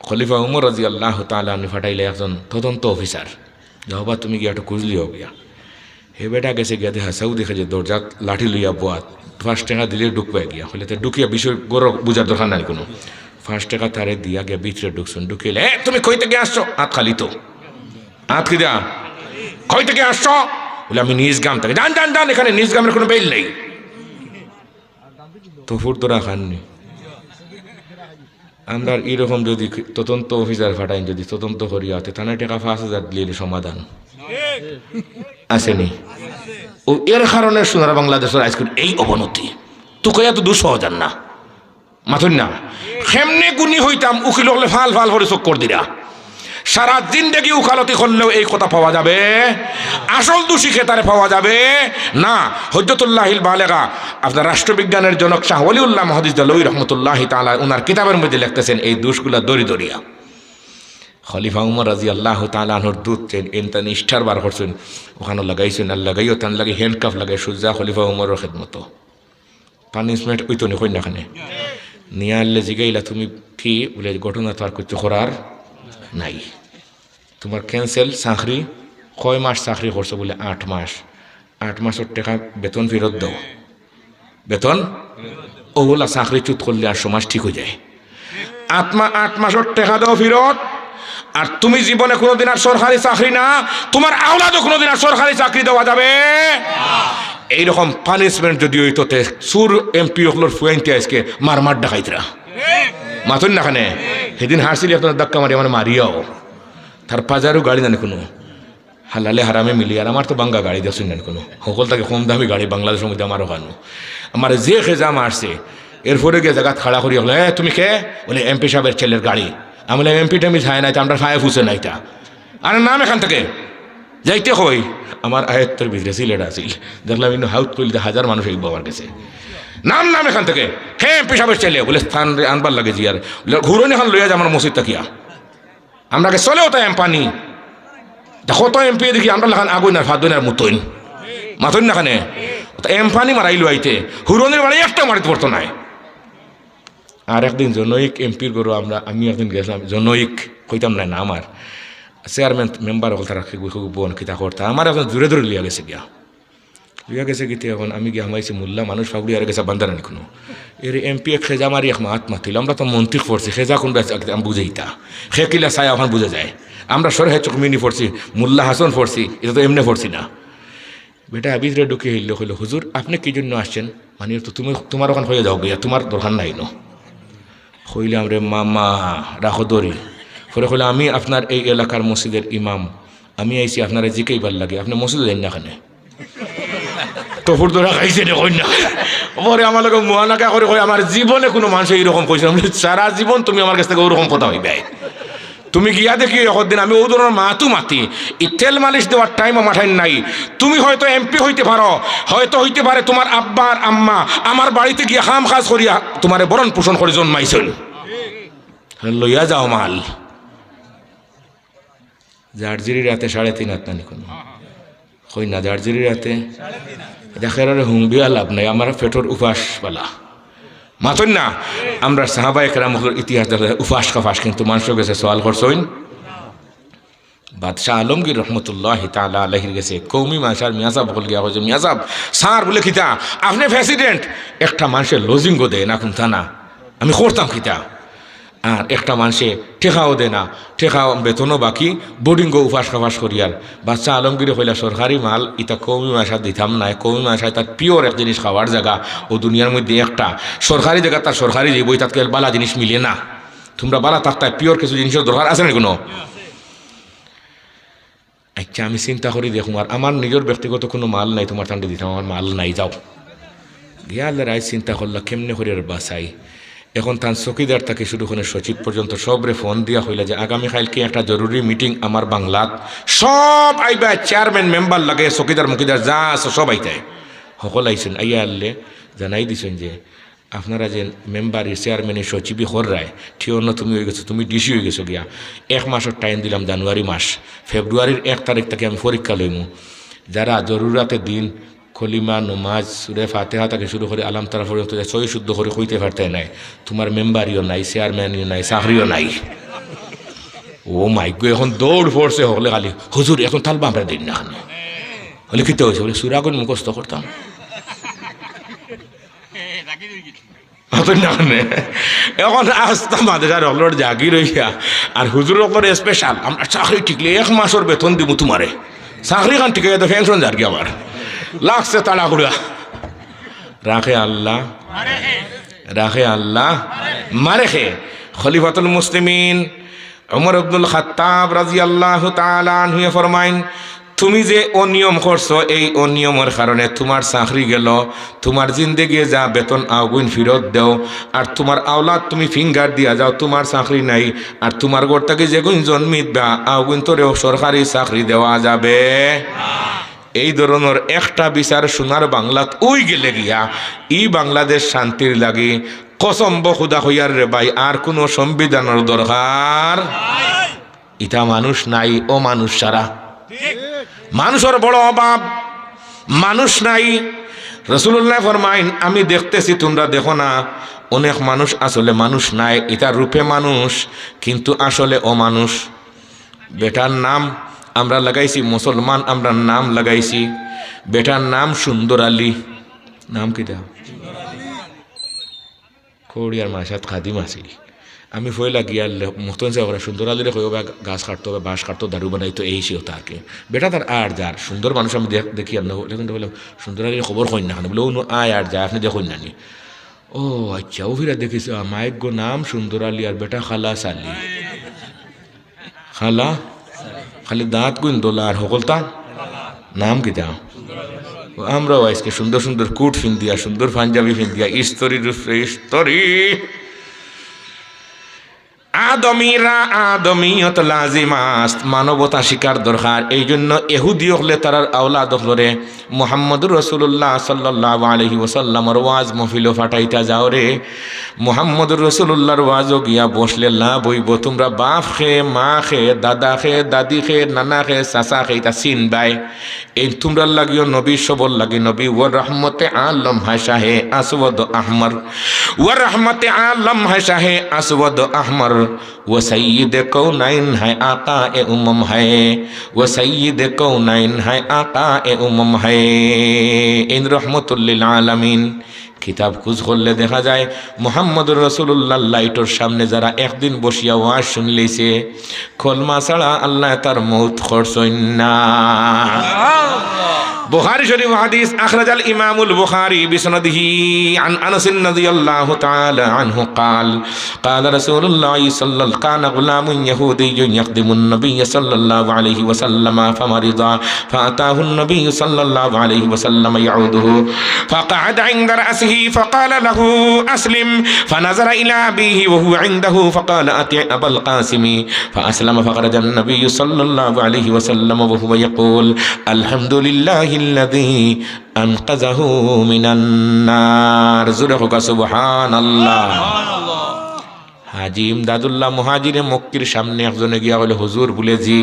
খলিফা উমর রাদিয়াল্লাহু তাআলা আনহু ফাটাইলে একজন তদন্ত অফিসার যাওবা তুমি গিয়া একটু খুঁজলি হোক গিয়া হে বেটা গেছে গিয়া দেখা সাউ দেখে যে দরজাত লাঠি লইয়া বোয়াত 5 টাকা দিলে ঢুকবে গিয়া হলে তো ঢুকিয়া বিষয় গর বুঝার দরকার নাই কোনো 5 টাকা তারে দিয়া গিয়া ভিতরে ঢুকছুন ঢুকিলে তুমি কই থেকে আসছো হাত খালি তো হাত কি দেয়া কই থেকে আসছো বলে আমি নিজ গ্রাম থেকে জান এখানে নিজ গ্রামের কোনো বেল নেই তো ফুরতরা খাননি আমরা এরকম যদি তদন্ত অফিসার ফাটাইন যদি তদন্ত করিয়া হতে তাহলে টাকা 5,000 দিলে সমাধান আসেনি ও এর কারণে সোনার বাংলাদেশের আজকের এই অবনতি তো কয়া তো 200,000 না মাথুন না কেমনে গুণী হইতাম উকিল হলে ফাল করে চোখ করে দিরা সারা জিন্দেগি উকালতি করলেও এই কথা পাওয়া যাবে আসল দোষী খেতারে পাওয়া যাবে না। হুজ্জাতুল্লাহিল বালেগা আপনার রাষ্ট্রবিজ্ঞানের জনক শাহ ওলিউল্লাহ মুহাদ্দিস দেলওয়ি রাহমাতুল্লাহি তাআলা ওনার কিতাবের মধ্যে লিখতেছেন এই দোষগুলা দরিয়া খলিফা উমর রাদিয়াল্লাহু তাআলা আনহুর দুধ এনতা নিষ্ঠার বার করছেন ওখানে লাগাইছেন আর লাগাইও তান লাগে হ্যান্ডকাফ লাগাই সুজা খলিফা উমরের খেদমত পানিশমেন্ট ওইতো নি কই না খানে নিয়ে আনলে জিগাইলা তুমি কি বলে ঘটনা তো আর কিছু করার নাই তোমার ক্যান্সেল চাকরি কয় মাস চাকরি করছো বলে 8 মাস 8 মাসের টাকা বেতন ফেরত দাও বেতন ওগুলা চাকরি চুত করলে 8 মাস ঠিক হয়ে যায় 8 মাসের টাকা দাও ফেরত আর তুমি জীবনে কোনোদিন আর সরকারি চাকরি না তোমার আওলাদও কোনোদিন আর সরকারি চাকরি দেওয়া যাবে এইরকম পানিশমেন্ট যদি হইতো সুর এমপি হলোর ফুয়েন্টে আজকে মারমার ডাকাইতরা মাথুন না খানে সেদিন হারছিলি আপনার ধাক্কা মারি আমার মারিয়াও তার পাজারও গাড়ি জানে কোনো হালালে হারামে মিলি আর আমার তো বাঙ্গা গাড়ি দেখছেন না কোনো সকল থেকে কম দামি গাড়ি বাংলাদেশের মধ্যে আমারও খানো আমার যে খেজা মারছে এরপরে গিয়ে জায়গা খাড়া করি হলো তুমি কে বলে এমপি সাহেবের ছেলের গাড়ি আমি বললাম এমপি টেমপি ছায় নাই আমরা ফায়ে ফুসে নাইটা আর নাম এখান থেকে যাইতে হই আমার আয়ত্তর ভিতরে সিলেট আসিল দেখলাম ইನ್ನು হাউট করলে হাজার মানুষ এই বাবার গেছে নাম নাম এখান থেকে হে এমপি সাহেবের ছেলে বলে স্থান আনবার লাগে জি আর ঘুরন এখন লইয়া যে আমার মসজিদ তাকিয়া আমরাকে চলেও তাই এম্পানি দেখো তো এমপি দেখি আমরা লাখান আগুন আর ফাদুন আর মুতইন মাথইন না খানে এমপানি মারাইলো আইতে হুরনের বাড়ি একটা মারিতে পড়তো নাই আর একদিন জনৈক এমপির গরু আমি একদিন গেছিলাম জনৈক কইতাম না আমার চেয়ারম্যান মেম্বার হল তারা বোন কিতা করতা আমার এখন দূরে দূরে লিয়া গেছে গিতে এখন আমি গিয়ে হামাইছি মোল্লা মানুষ ফাগুড়ি আর গেছে বান্দার আনি কোনো এর এমপি এক খেজা মারি এক মাত মাতিল আমরা তো মন্ত্রী পড়ছি খেজা কোন বুঝেইতা খে কিলা চাই এখন বুঝে যায় আমরা সরে চোখ মিনি পড়ছি মোল্লা হাসন পড়ছি এটা তো এমনি পড়ছি না বেটা ভিতরে ঢুকে হইল হইল হুজুর আপনি কি জন্য আসছেন মানে তো তুমি তোমার ওখান হয়ে যাও গিয়া তোমার দরকার নাই ন হইলাম রে মামা রাখো দরি ফলে হলে আমি আপনার এই এলাকার মসজিদের ইমাম আমি আইছি আপনারা জিকেই ভাল লাগে আপনি মসজিদে যাই না এখানে টপুর ধরা খাইছে রে কই না পরে আমার লোক মহানাকা করে কই আমার জীবনে কোনো মানুষ এইরকম কইছে সারা জীবন তুমি আমার কাছ থেকে ওরকম কথা হইবে তুমি গিয়া দেখি একদিন আমি ও ধরনের মাতু মাতি এই তেল মালিশ দেওয়ার টাইম মাঠাই নাই তুমি হয়তো এমপি হইতে পারো হয়তো হইতে পারে তোমার আব্বা আর আম্মা আমার বাড়িতে গিয়া খাম খাজ করিয়া তোমার বরণ পোষণ করে জন্মাইছেন লইয়া যাও মাল জার্জিরি রাতে 3.5 হাত নানি কোনো কই না জার্জিরি রাতে দেখার হুঙ্গিয়া লাভ নাই আমার পেটর উপাস পালা মাতন না আমরা সাহাবা একরামুল ইতিহাস দেখলে উপাস কাফাস কিন্তু মানুষের কাছে সওয়াল করছইন বাদশাহ আলমগীর রহমতুল্লাহ তাআলা আলাইহির গেছে কৌমি মাসার মিয়াজাব বল গিয়া হয়েছে মিয়াজাব স্যার বলে খিতা আপনি প্রেসিডেন্ট একটা মানুষের লজিংও দেয় না কোন থানা আমি করতাম খিতা আর একটা মানুষে ঠেকাও দেয় না ঠেকাও বেতনও বাকি বোর্ডিংও উপাস কাফাস করিয়ার বাদশাহ আলমগীরে হইলা সরকারি মাল ইটা কৌমি মাসা দিতাম নাই কৌমি মাসায় তার পিওর এক জিনিস খাওয়ার জায়গা ও দুনিয়ার মধ্যে একটা সরকারি জায়গা তার সরকারি যে বই তাকে বালা জিনিস মিলে না তোমরা বালা তার পিওর কিছু জিনিসের দরকার আছে না কোনো আচ্ছা আমি চিন্তা করি দেখুন আর আমার নিজের ব্যক্তিগত কোনো মাল নাই তোমার টান্ডে দিতাম আমার মাল নাই যাও গিয়া রায় চিন্তা করলো কেমনে করে বাসাই এখন তার চকিদার থেকে শুরু করে সচিব পর্যন্ত সবরে ফোন দিয়া হইলা যে আগামীকালকে একটা জরুরি মিটিং আমার বাংলাত সব আইবা চেয়ারম্যান মেম্বার লাগে চকিদার মুকিদার যা আছে সব আইতাই সকল আইসেন আইয়া আনলে জানাই দিছেন যে আপনারা যে মেম্বারের চেয়ারম্যানের সচিবই হর রায় ঠিক অন্য তুমি হয়ে গেছো তুমি ডিসি হয়ে গেছো গিয়া 1 মাসের টাইম দিলাম জানুয়ারি মাস ফেব্রুয়ারির 1 তারিখ থেকে আমি পরীক্ষা লইমু যারা জরুরাতের দিন খলিমা নমাজ সুরে ফাতেহা থেকে শুরু করে আলাম তারা পর্যন্ত সই শুদ্ধ করে কইতে পারতে নাই তোমার মেম্বারিও নাই চেয়ারম্যানও নাই চাকরিও নাই ও মাইগো এখন দৌড় পড়ছে হলে খালি হুজুর এখন তালবা আমরা দিন না হলে কিতে হয়েছে বলে সুরাগুন মুখস্থ করতাম এখন আসতাম মাদ্রাসার হলর জাগি রইয়া আর হুজুর ওপরে স্পেশাল আমরা চাকরি টিকলে 1 মাসের বেতন দিব তোমারে চাকরি খান টিকে তো ফেনশন জাগি আবার লাগছে তাড়াহুড়া রাখে আল্লাহ মারে খে খলিফাতুল মুসলিমিন ওমর ইবনুল খাত্তাব রাদিয়াল্লাহু তাআলা আনহু ফরমাইন তুমি যে অনিয়ম করছো এই অনিয়মের কারণে তোমার চাকরি গেল তোমার জিন্দেগি যা বেতন আগুন ফেরত দেও আর তোমার আওলাদ তুমি ফিঙ্গার দিয়া যাও তোমার চাকরি নাই আর তোমার ঘর থেকে যেগুন জন্মিত বা আগুন তোরেও সরকারি চাকরি দেওয়া যাবে এই ধরনের একটা বিচার সোনার বাংলাত ওই গেলে গিয়া ই বাংলাদেশ শান্তির লাগি কসম খুদা হইয়ার রে ভাই আর কোনো সংবিধানের দরকার ইটা মানুষ নাই ও মানুষ সারা মানুষের বড় অভাব মানুষ নাই রাসূলুল্লাহ ফরমাইন আমি দেখতেছি তোমরা দেখো না অনেক মানুষ আসলে মানুষ নাই এটা রূপে মানুষ কিন্তু আসলে অমানুষ বেটার নাম আমরা লাগাইছি মুসলমান আমরা নাম লাগাইছি বেটার নাম সুন্দর আলী নাম কিটা কোড়িয়ার মাসাত খাদিম আছিল আমি ফইলা গিয়ার মতন যে ওরা সুন্দর আলীরে কইবা গাছ কাটতো বা বাঁশ কাটতো দারু বানাইতো এই সে তারকে বেটা তার আর যার সুন্দর মানুষ আমি দেখি আর না বললাম সুন্দর আলীর খবর কই না বলে আয় আর যায় আপনি দেখুন নানি ও আচ্ছা ও ফিরা দেখিস মায়ের গো নাম সুন্দর আলী আর বেটা খালা সালি খালা খালি দাঁত গুণ দোলা আর হকলতা নাম কি দাও আমরাও আজকে সুন্দর সুন্দর কুট ফিন্দিয়া সুন্দর পাঞ্জাবি ফিন্দিয়া ইস্তরির উপরে ইস্তরি আদমিরা আদমিয়ত লাজিমাস্ত মানবতা শিকার দরকার এই জন্য এহুদি হলে তার আওলাদ হলরে মুহাম্মদুর রাসূলুল্লাহ সাল্লাল্লাহু আলাইহি ওয়াসাল্লামর ওয়াজ মহফিল ফাটাইতা যাও রে মুহাম্মদুর রাসূলুল্লাহর ওয়াজও গিয়া বসলে না বইব তোমরা বাপ খে মা খে দাদা খে দাদি খে নানা খে চাচা খে এটা চিন বাই এই তোমরা লাগিও নবী সবল লাগি নবী ওয়া রহমতে আলম হাসাহে আসওয়াদ আহমর ওয়া রহমতে আলম হাসাহে আসওয়াদ আহমর वो सैयद कौनैन है आका ए उम्म है वो सैयद कौनैन है आका ए उम्म है इन रहमतुल लिल आलमीन किताब खुज করলে দেখা যায় মুহাম্মদুর রাসূলুল্লাহ লাইটর সামনে যারা একদিন বসিয়া ওয়াজ শুনলেছে কলমা ছাড়া আল্লাহ তার মউত করছেন না बुखारी शरीफ हदीस अखरज अल इमाम अल बुखारी बिसनदिही अन अनस रज़ियल्लाहु तआला अन्हु क़ाल क़ाल रसूलुल्लाह सल्लल्लाहु कान गुलामुन यहूदियुन यख़दिमुन नबी सल्लल्लाहु अलैहि वसल्लम फमरिदा फ़अताहु नबी सल्लल्लाहु अलैहि वसल्लम यऊदुहु फ़क़अद इंद रअसिही फ़क़ाल लहू अस्लिम फ़नज़र इला अबीही वहुव इंदहु फ़क़ाल अति अबल क़ासिम फ़अस्लम फ़ख़रज नबी सल्लल्लाहु अलैहि वसल्लम वहुव यक़ूल अल्हम्दुलिल्लाहि الذي انقذه من النار زرق سبحان الله হাজী ইমদাদুল্লাহ মুহাজিরে মক্কির সামনে একজনে গিয়া বলে হুজুর বলেজি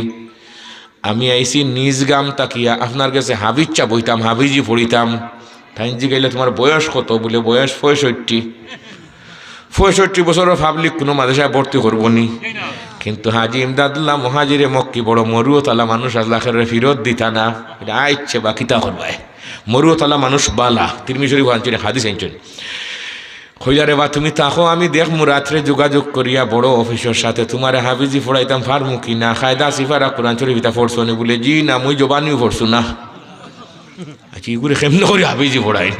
আমি আইছি নিজ গাম তাকিয়া আপনার কাছে হাবিজা বইতাম হাবিজি পড়িতাম তাইজি গেলে তোমার বয়স কত বলে বয়স 65 বছরের পাবলিক কোনো মাদ্রাসায় ভর্তি করবো নি কিন্তু হাজী ইমদাদুল্লাহ মুহাজিরে মক্কি বড় মরুয়তালা মানুষ আল্লাহরে ফিরত দিতা না এটা আইচ্ছে বা কিতা করবায় মরুয়তালা মানুষ বালা তিরমিজি শরীফ আনছেন হাদিস আনছেন কইলারে বা তুমি তাকো আমি দেখমু রাত্রে যোগাযোগ করিয়া বড় অফিসের সাথে তোমার হাফিজি পড়াইতাম ফার্মু কি না কায়দা সিফারা কোরআন শরীফ ইতা পড়ছো নি বলে জি না মুই জবানিও পড়ছো না আচ্ছা এগুলো কেমন করে হাফিজি পড়াই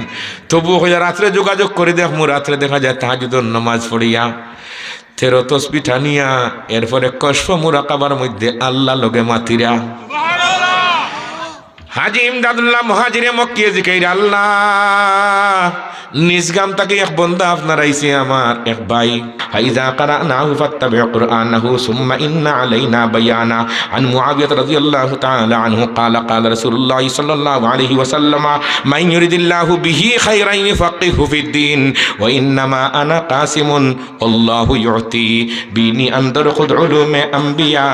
তবুও কইলা রাত্রে যোগাযোগ করে দেখমু রাত্রে দেখা যায় তাহাজ্জুদের নামাজ পড়িয়া 13 তসবিহ টানিয়া এরপরে কশফ মুরাকাবার মধ্যে আল্লাহ লগে মাতিরা হাজী ইমদাদুল্লাহ মুহাজিরে মক্কি জিকির আল্লাহ নিজগাম তাকে এক বন্দা আপনার আইছে আমার এক ভাই ফাইজা কারানাহু ফাত্তাবি কুরআনাহু সুম্মা ইন্না আলাইনা বায়ানা আন মুআবিয়া রাদিয়াল্লাহু তাআলা আনহু ক্বালা ক্বালা রাসূলুল্লাহ সাল্লাল্লাহু আলাইহি ওয়াসাল্লাম মান ইউরিদিল্লাহু বিহি খায়রান ইয়াফকিহু ফিদ্দীন ওয়া ইন্নামা আনা কাসিমুন আল্লাহু ইউতি বিনি আনদার খুদ উলুমে আম্বিয়া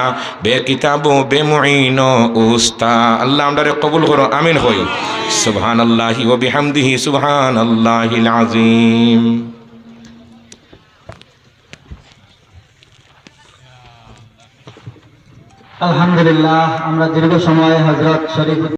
বে কিতাব বে মুঈন উস্তা আল্লাহ আমদারে কবুল করো আমিন হই সুবহানাল্লাহি ওয়া বিহামদিহি সুবহানাল্লাহিল আযীম আলহামদুলিল্লাহ আমরা দীর্ঘ সময় হযরত শরীফ